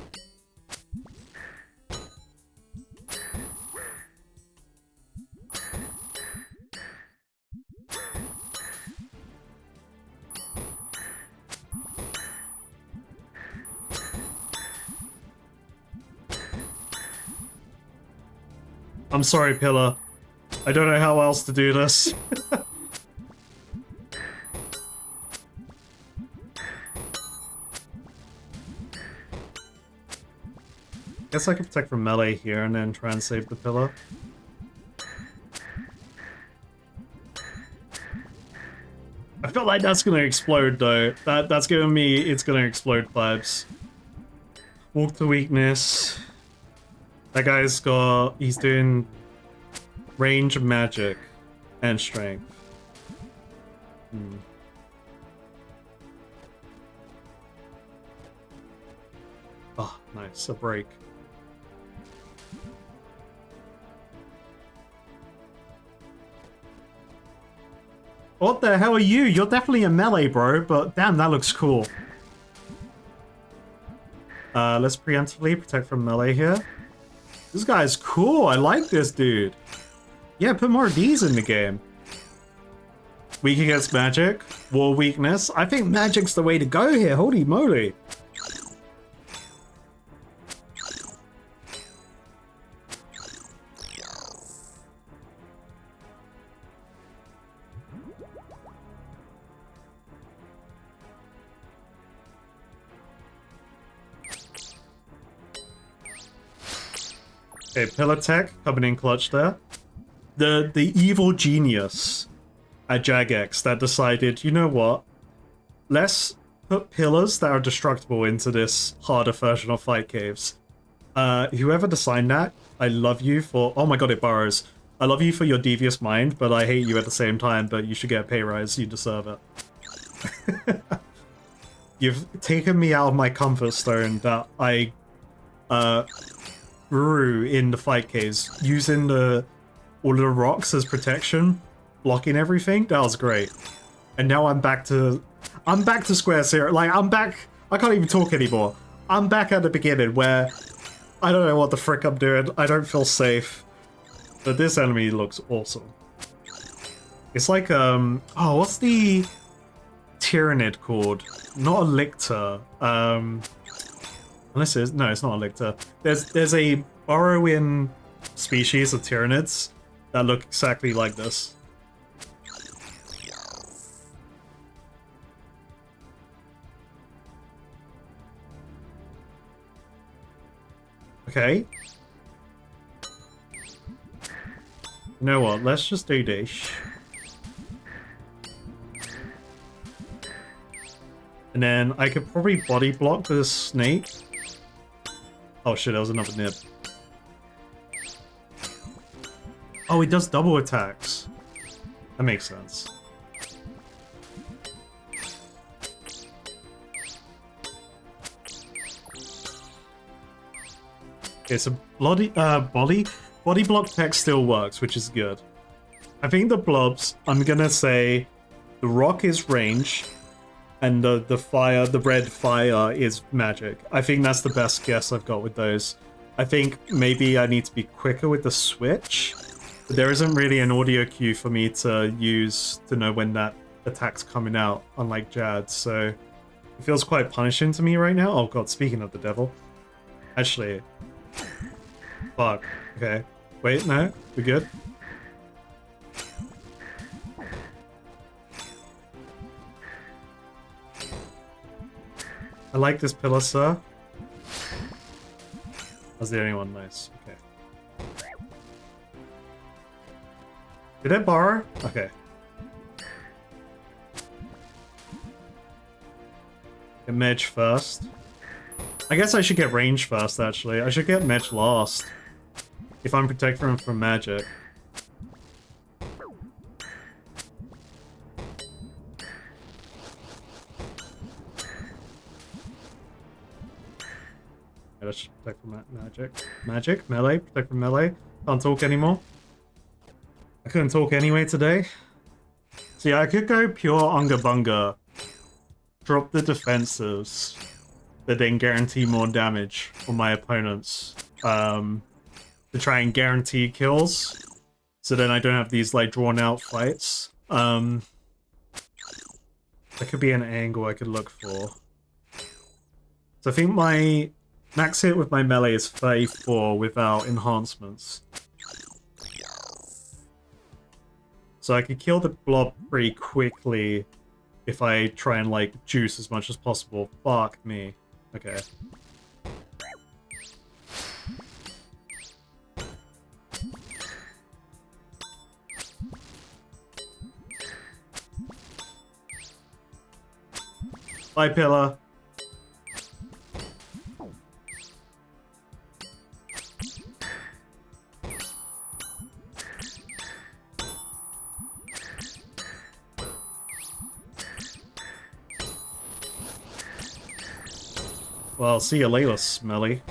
I'm sorry, Pillar. I don't know how else to do this. Guess I can protect from melee here and then try and save the pillar. I feel like that's gonna explode though. That's giving me it's gonna explode vibes. Walk to weakness. That guy's got he's doing range of magic and strength. Oh, nice, a break. What the hell are you? You're definitely a melee, bro, but damn, that looks cool. Let's preemptively protect from melee here. This guy's cool. I like this dude. Yeah, put more of these in the game. Weak against magic. War weakness. I think magic's the way to go here. Holy moly. Okay, Pillar Tech coming in clutch there. The evil genius at Jagex that decided, you know what? Let's put pillars that are destructible into this harder version of Fight Caves. Whoever designed that, I love you for... Oh my god, it burrows. I love you for your devious mind, but I hate you at the same time, but you should get a pay rise. You deserve it. You've taken me out of my comfort zone that I... grew in the Fight Caves, using all of the rocks as protection, blocking everything. That was great. And now I'm back to square zero. Like, I'm back, I can't even talk anymore. I'm back at the beginning where I don't know what the frick I'm doing. I don't feel safe. But this enemy looks awesome. It's like, oh, what's the Tyrannid called? Not a lictor. Unless it's, no, it's not a lictor. There's a burrowing species of Tyrannids that look exactly like this. Okay. You know what? Let's just do this. And then I could probably body block this snake. Oh shit, that was another nib. Oh, he does double attacks. That makes sense. Okay, so body block tech still works, which is good. I think the blobs, I'm gonna say the rock is range, and the red fire is magic. I think that's the best guess I've got with those. I think maybe I need to be quicker with the switch. But there isn't really an audio cue for me to use to know when that attack's coming out, unlike Jad, so it feels quite punishing to me right now. Oh god, speaking of the devil. Actually, fuck. Okay. Wait, no, we're good. I like this pillar, sir. That's the only one. Nice. Okay. Did I borrow? Okay. Get Medge first. I guess I should get range first, actually. I should get Medge last. If I'm protecting him from magic. Let's protect from magic. Magic? Melee? Protect from melee? Can't talk anymore. I couldn't talk anyway today. So yeah, I could go pure Unga Bunga, drop the defensives, but then guarantee more damage on my opponents to try and guarantee kills. So then I don't have these like drawn out fights. That could be an angle I could look for. So I think my max hit with my melee is 34 without enhancements. So I could kill the blob pretty quickly if I try and like juice as much as possible. Fuck me. Okay. Bye, Pillar. Well, see you later, Smelly.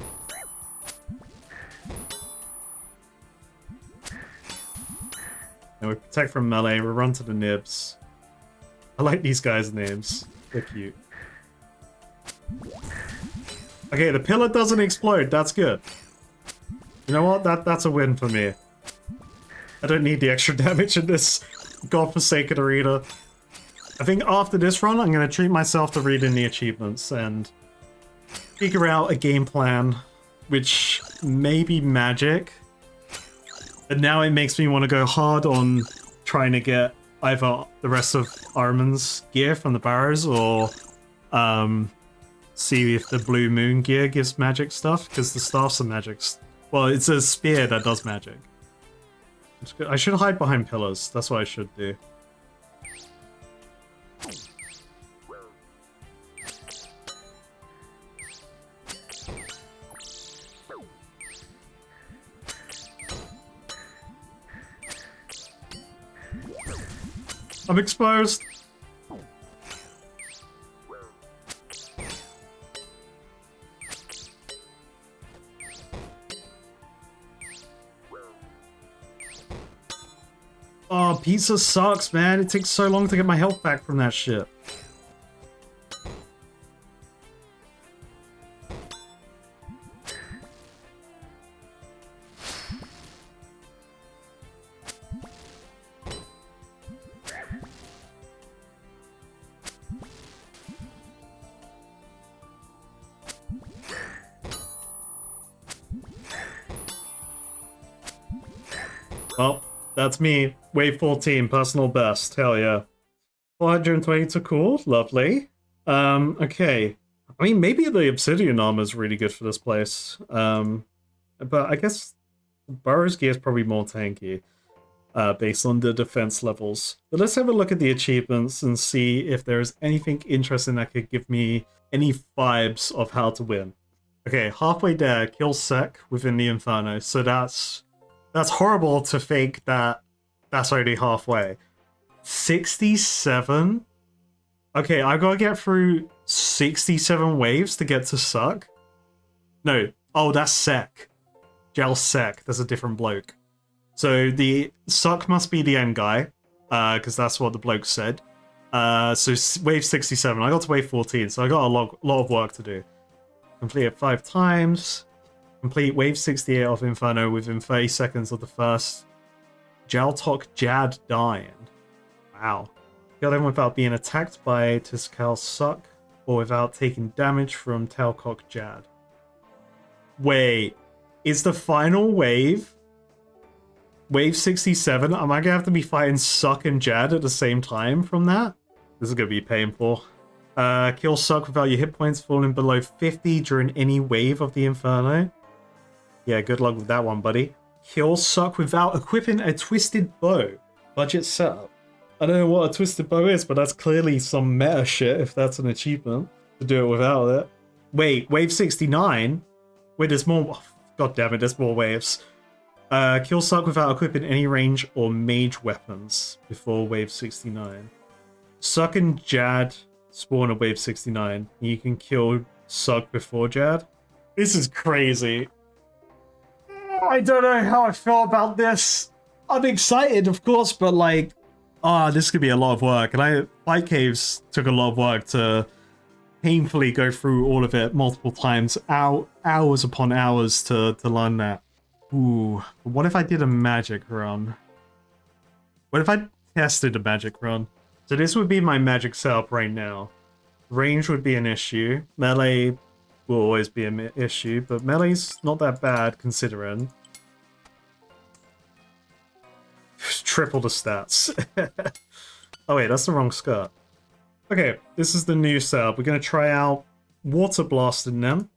And we protect from melee, we run to the nibs. I like these guys' names. They're cute. Okay, the pillar doesn't explode, that's good. You know what? That's a win for me. I don't need the extra damage in this godforsaken arena. I think after this run, I'm going to treat myself to reading the achievements and figure out a game plan, which may be magic. But now it makes me want to go hard on trying to get either the rest of Armin's gear from the barrows or see if the Blue Moon gear gives magic stuff, because the staffs are magic. Well, it's a spear that does magic. I should hide behind pillars. That's what I should do. I'm exposed. Oh, pizza sucks, man. It takes so long to get my health back from that shit. Well, that's me. Wave 14, personal best. Hell yeah. 420 to cool. Lovely. Okay. I mean, maybe the obsidian armor is really good for this place. But I guess Burrow's gear is probably more tanky, based on the defense levels. But let's have a look at the achievements and see if there's anything interesting that could give me any vibes of how to win. Okay, halfway there, kill Sec within the Inferno. So that's horrible to think that that's only halfway. 67? Okay, I gotta get through 67 waves to get to Suck. No, oh, that's Sec. Gel Sec, that's a different bloke. So the Suck must be the end guy, because that's what the bloke said. So wave 67, I got to wave 14, so I got a lot of work to do. Complete it 5 times. Complete wave 68 of Inferno within 30 seconds of the first Jaltok Jad dying. Wow. Got him without being attacked by Tiskal Suck or without taking damage from Tailcock Jad. Wait, is the final wave wave 67? Am I gonna have to be fighting Suck and Jad at the same time from that? This is gonna be painful. Kill Suck without your hit points falling below 50 during any wave of the Inferno. Yeah, good luck with that one, buddy. Kill Suck without equipping a twisted bow. Budget setup. I don't know what a twisted bow is, but that's clearly some meta shit if that's an achievement to do it without it. Wait, wave 69? Wait, there's more. Oh, God damn it, there's more waves. Kill Suck without equipping any range or mage weapons before wave 69. Suck and Jad spawn at wave 69. You can kill Suck before Jad. This is crazy. I don't know how I feel about this. I'm excited, of course, but like, this could be a lot of work. And Fight Caves took a lot of work to painfully go through all of it multiple times, hours upon hours to learn that. Ooh, what if I did a magic run? What if I tested a magic run? So this would be my magic setup right now. Range would be an issue. Melee will always be an issue, but melee's not that bad considering. Triple the stats. Oh wait, that's the wrong skirt. Okay, this is the new setup. We're going to try out Water Blasting them.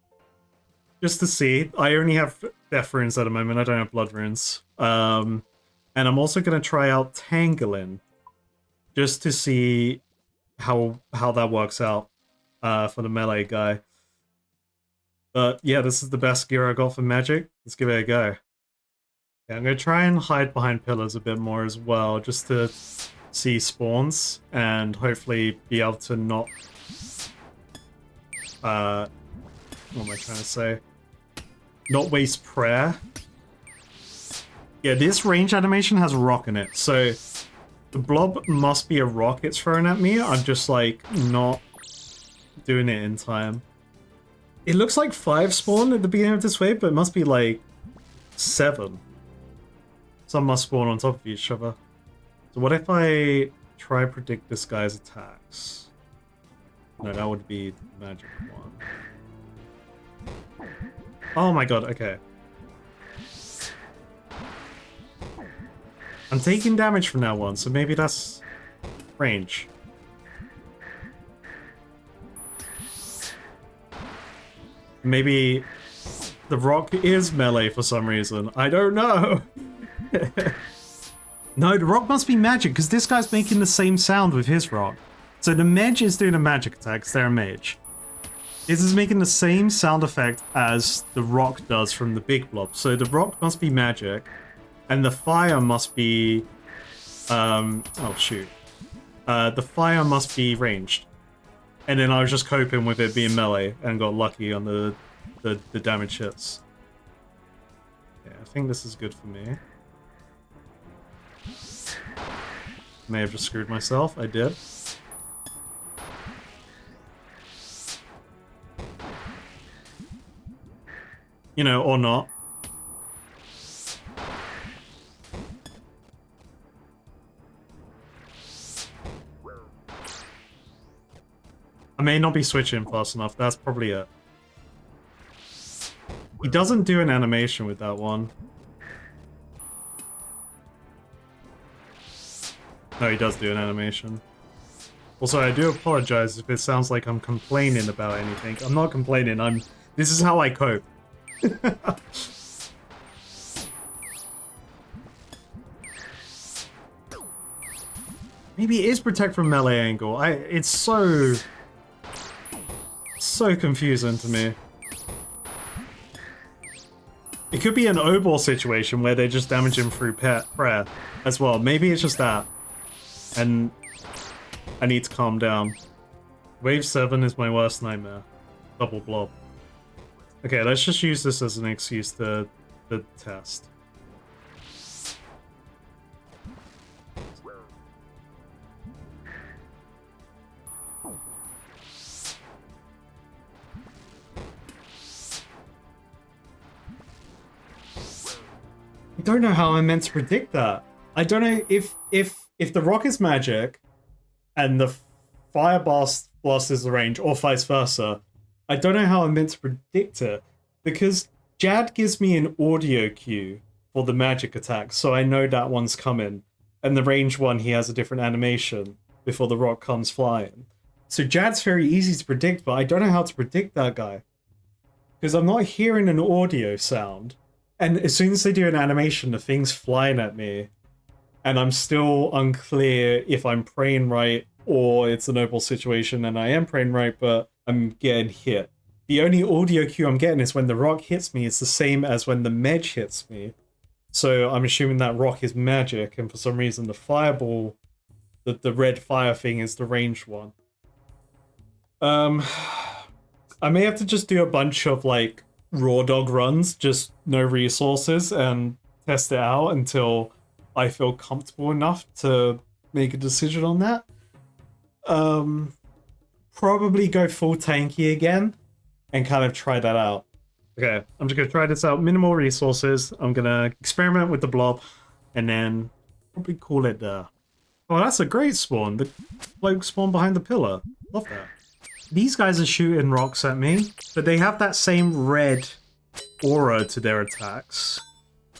Just to see. I only have Death Runes at the moment. I don't have Blood Runes. And I'm also going to try out Tangling. Just to see how that works out for the melee guy. But yeah, this is the best gear I got for magic. Let's give it a go. Yeah, I'm going to try and hide behind pillars a bit more as well, just to see spawns and hopefully be able to not... what am I trying to say? Not waste prayer. Yeah, this range animation has a rock in it, so the blob must be a rock it's throwing at me. I'm just like not doing it in time. It looks like 5 spawn at the beginning of this wave, but it must be like 7. Some must spawn on top of each other. So what if I try to predict this guy's attacks? No, that would be the magic one. Oh my god, okay. I'm taking damage from now on, so maybe that's range. Maybe the rock is melee for some reason. I don't know. No, the rock must be magic, because this guy's making the same sound with his rock. So the mage is doing a magic attack, because they're a mage. This is making the same sound effect as the rock does from the big blob. So the rock must be magic, and the fire must be... oh shoot. The fire must be ranged. And then I was just coping with it being melee, and got lucky on the damage hits. Yeah, I think this is good for me. May have just screwed myself. I did. You know, or not. I may not be switching fast enough. That's probably it. He doesn't do an animation with that one. No, he does do an animation. Also, I do apologize if it sounds like I'm complaining about anything. I'm not complaining, this is how I cope. Maybe it is protect from melee angle. It's so confusing to me. It could be an O-ball situation where they just damage him through prayer as well. Maybe it's just that. And I need to calm down. Wave 7 is my worst nightmare. Double blob. Okay, let's just use this as an excuse to test. I don't know how I'm meant to predict that. I don't know if the rock is magic and the fire blast is the range, or vice versa. I don't know how I'm meant to predict it, because Jad gives me an audio cue for the magic attack, so I know that one's coming. And the range one, he has a different animation before the rock comes flying. So Jad's very easy to predict, but I don't know how to predict that guy. Because I'm not hearing an audio sound. And as soon as they do an animation, the thing's flying at me. And I'm still unclear if I'm praying right or it's a noble situation and I am praying right, but I'm getting hit. The only audio cue I'm getting is when the rock hits me. It's the same as when the mage hits me. So I'm assuming that rock is magic, and for some reason the fireball, the red fire thing, is the ranged one. I may have to just do a bunch of like raw dog runs, just no resources, and test it out until I feel comfortable enough to make a decision on that. Probably go full tanky again and kind of try that out. Okay, I'm just gonna try this out. Minimal resources. I'm gonna experiment with the blob and then probably call it there. Oh, that's a great spawn. The bloke spawned behind the pillar. Love that. These guys are shooting rocks at me, but they have that same red aura to their attacks.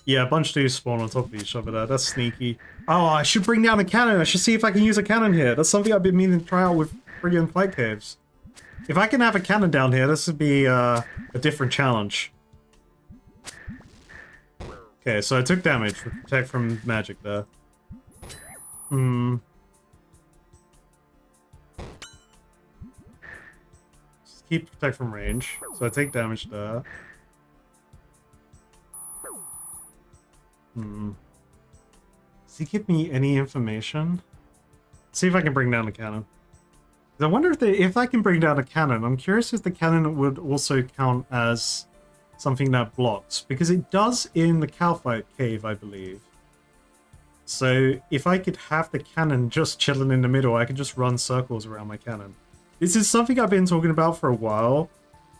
Yeah, a bunch do spawn on top of each other there. That's sneaky. Oh, I should bring down a cannon. I should see if I can use a cannon here. That's something I've been meaning to try out with friggin' fight caves. If I can have a cannon down here, this would be a different challenge. Okay, so I took damage for protect from magic there. Just keep protect from range. So I take damage there. Does he give me any information? See if I can bring down a cannon. I wonder if I can bring down a cannon. I'm curious if the cannon would also count as something that blocks, because it does in the Calphite cave, I believe. So if I could have the cannon just chilling in the middle, I could just run circles around my cannon. This is something I've been talking about for a while,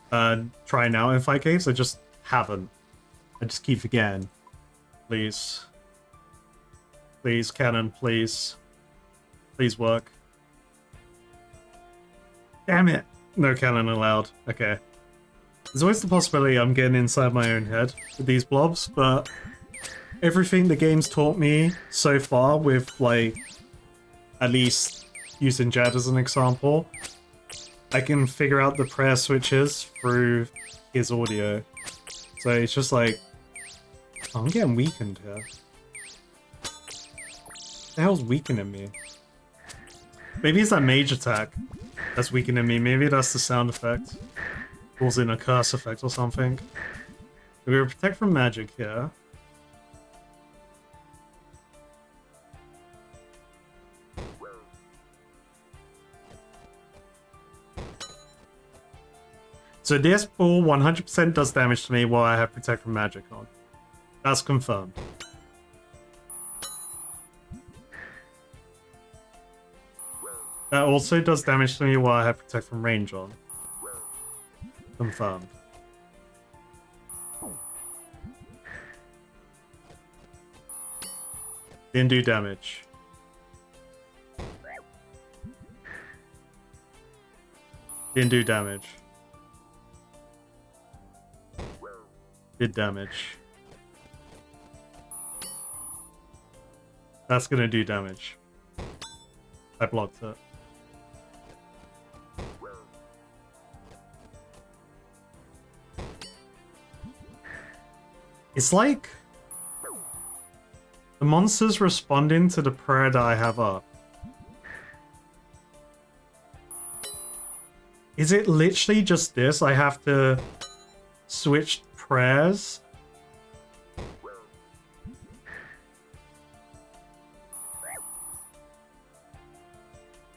trying out in fight caves. I just haven't. I just keep forgetting. Please. Please, cannon, please. Please work. Damn it! No cannon allowed. Okay. There's always the possibility I'm getting inside my own head with these blobs, but everything the game's taught me so far with, like, at least using Jad as an example, I can figure out the prayer switches through his audio. So it's just like, oh, I'm getting weakened here. What the hell's weakening me? Maybe it's that mage attack that's weakening me. Maybe that's the sound effect. Pulls in a curse effect or something. We will protect from magic here. So this ball 100% does damage to me while I have protect from magic on. That's confirmed. That also does damage to me while I have protect from range on. Confirmed. Didn't do damage. Didn't do damage. Did damage. That's gonna do damage. I blocked it. It's like the monster's responding to the prayer that I have up. Is it literally just this? I have to switch prayers?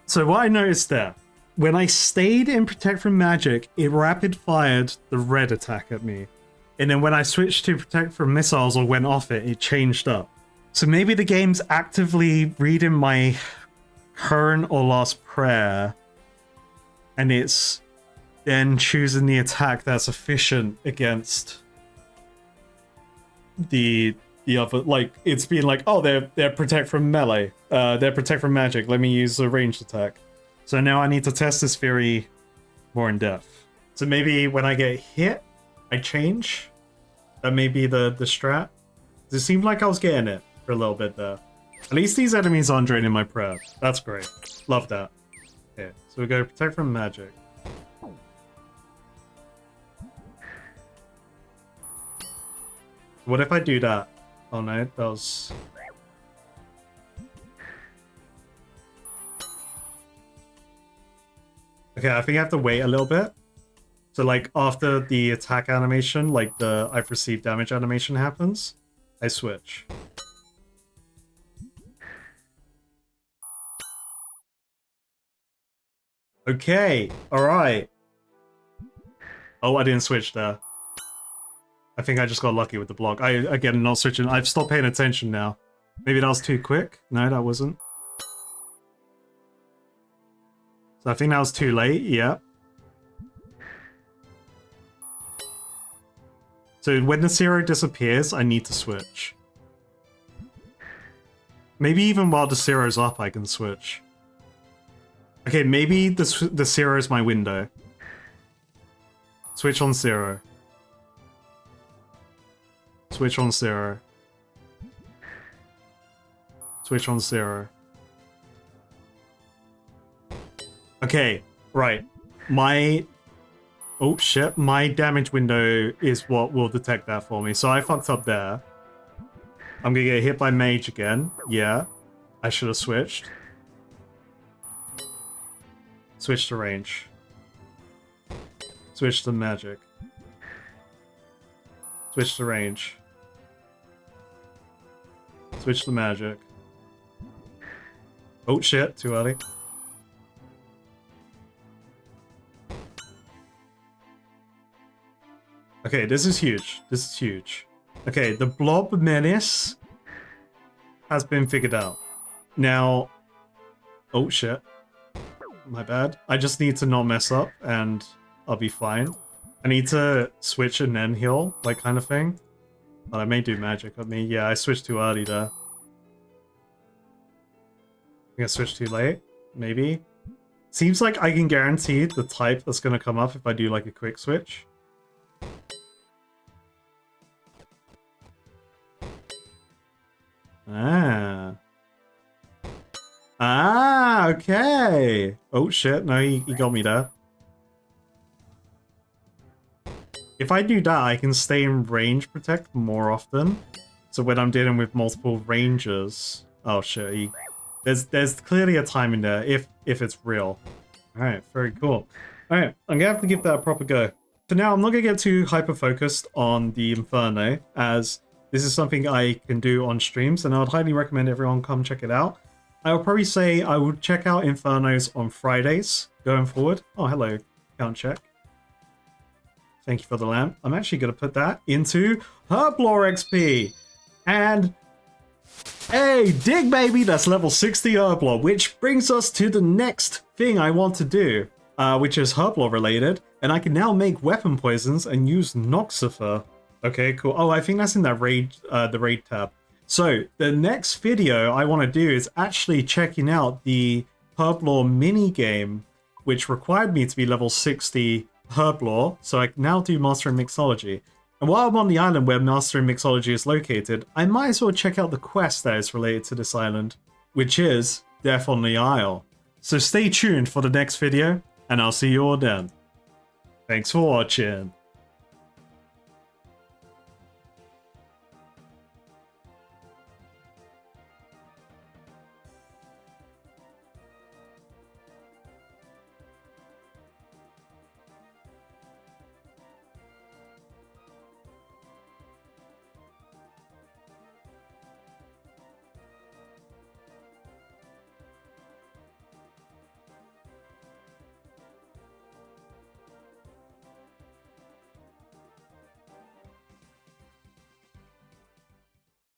So what I noticed there, when I stayed in Protect from Magic, it rapid fired the red attack at me. And then when I switched to Protect from Missiles or went off it, it changed up. So maybe the game's actively reading my current or last prayer, and it's then choosing the attack that's efficient against the other. Like, it's being like, oh, they're Protect from melee, they're Protect from magic, let me use a ranged attack. So now I need to test this theory more in depth. So maybe when I get hit, I change. That may be the strat. It seemed like I was getting it for a little bit there. At least these enemies aren't draining my prayer. That's great. Love that. Okay, so we go Protect from Magic. What if I do that? Oh no, that was... Okay, I think I have to wait a little bit. So like after the attack animation, like the I've received damage animation happens, I switch. Okay, alright. Oh, I didn't switch there. I think I just got lucky with the block. Again, not switching. I've stopped paying attention now. Maybe that was too quick? No, that wasn't. So I think that was too late, yeah. So when the zero disappears, I need to switch. Maybe even while the zero's up, I can switch. Okay, maybe the zero is my window. Switch on zero. Switch on zero. Switch on zero. Okay, right. Oh shit, my damage window is what will detect that for me. So I fucked up there. I'm gonna get hit by mage again. Yeah, I should have switched. Switch to range. Switch to magic. Switch to range. Switch to magic. Oh shit, too early. Okay, this is huge. This is huge. Okay, the blob menace has been figured out. Now, oh shit. My bad. I just need to not mess up and I'll be fine. I need to switch and then heal, like kind of thing. But I may do magic on me. Yeah, I switched too early there. I think I switched too late. Maybe. Seems like I can guarantee the type that's going to come up if I do like a quick switch. Okay. Oh shit, no, he got me there. If I do that, I can stay in range protect more often. So when I'm dealing with multiple rangers... Oh shit, there's clearly a time in there, if it's real. Alright, very cool. Alright, I'm gonna have to give that a proper go. For now, I'm not gonna get too hyper-focused on the Inferno, as this is something I can do on streams, and I would highly recommend everyone come check it out. I would probably say I would check out Infernos on Fridays going forward. Oh, hello, count check. Thank you for the lamp. I'm actually going to put that into Herblore XP. And, hey, dig baby, that's level 60 Herblore, which brings us to the next thing I want to do, which is Herblore related. And I can now make weapon poisons and use Noxifer. Okay, cool. Oh, I think that's in that raid, the raid tab. So the next video I want to do is actually checking out the Herblore mini game, which required me to be level 60 Herblore, so I can now do Mastering Mixology. And while I'm on the island where Mastering Mixology is located, I might as well check out the quest that is related to this island, which is Death on the Isle. So stay tuned for the next video, and I'll see you all then. Thanks for watching.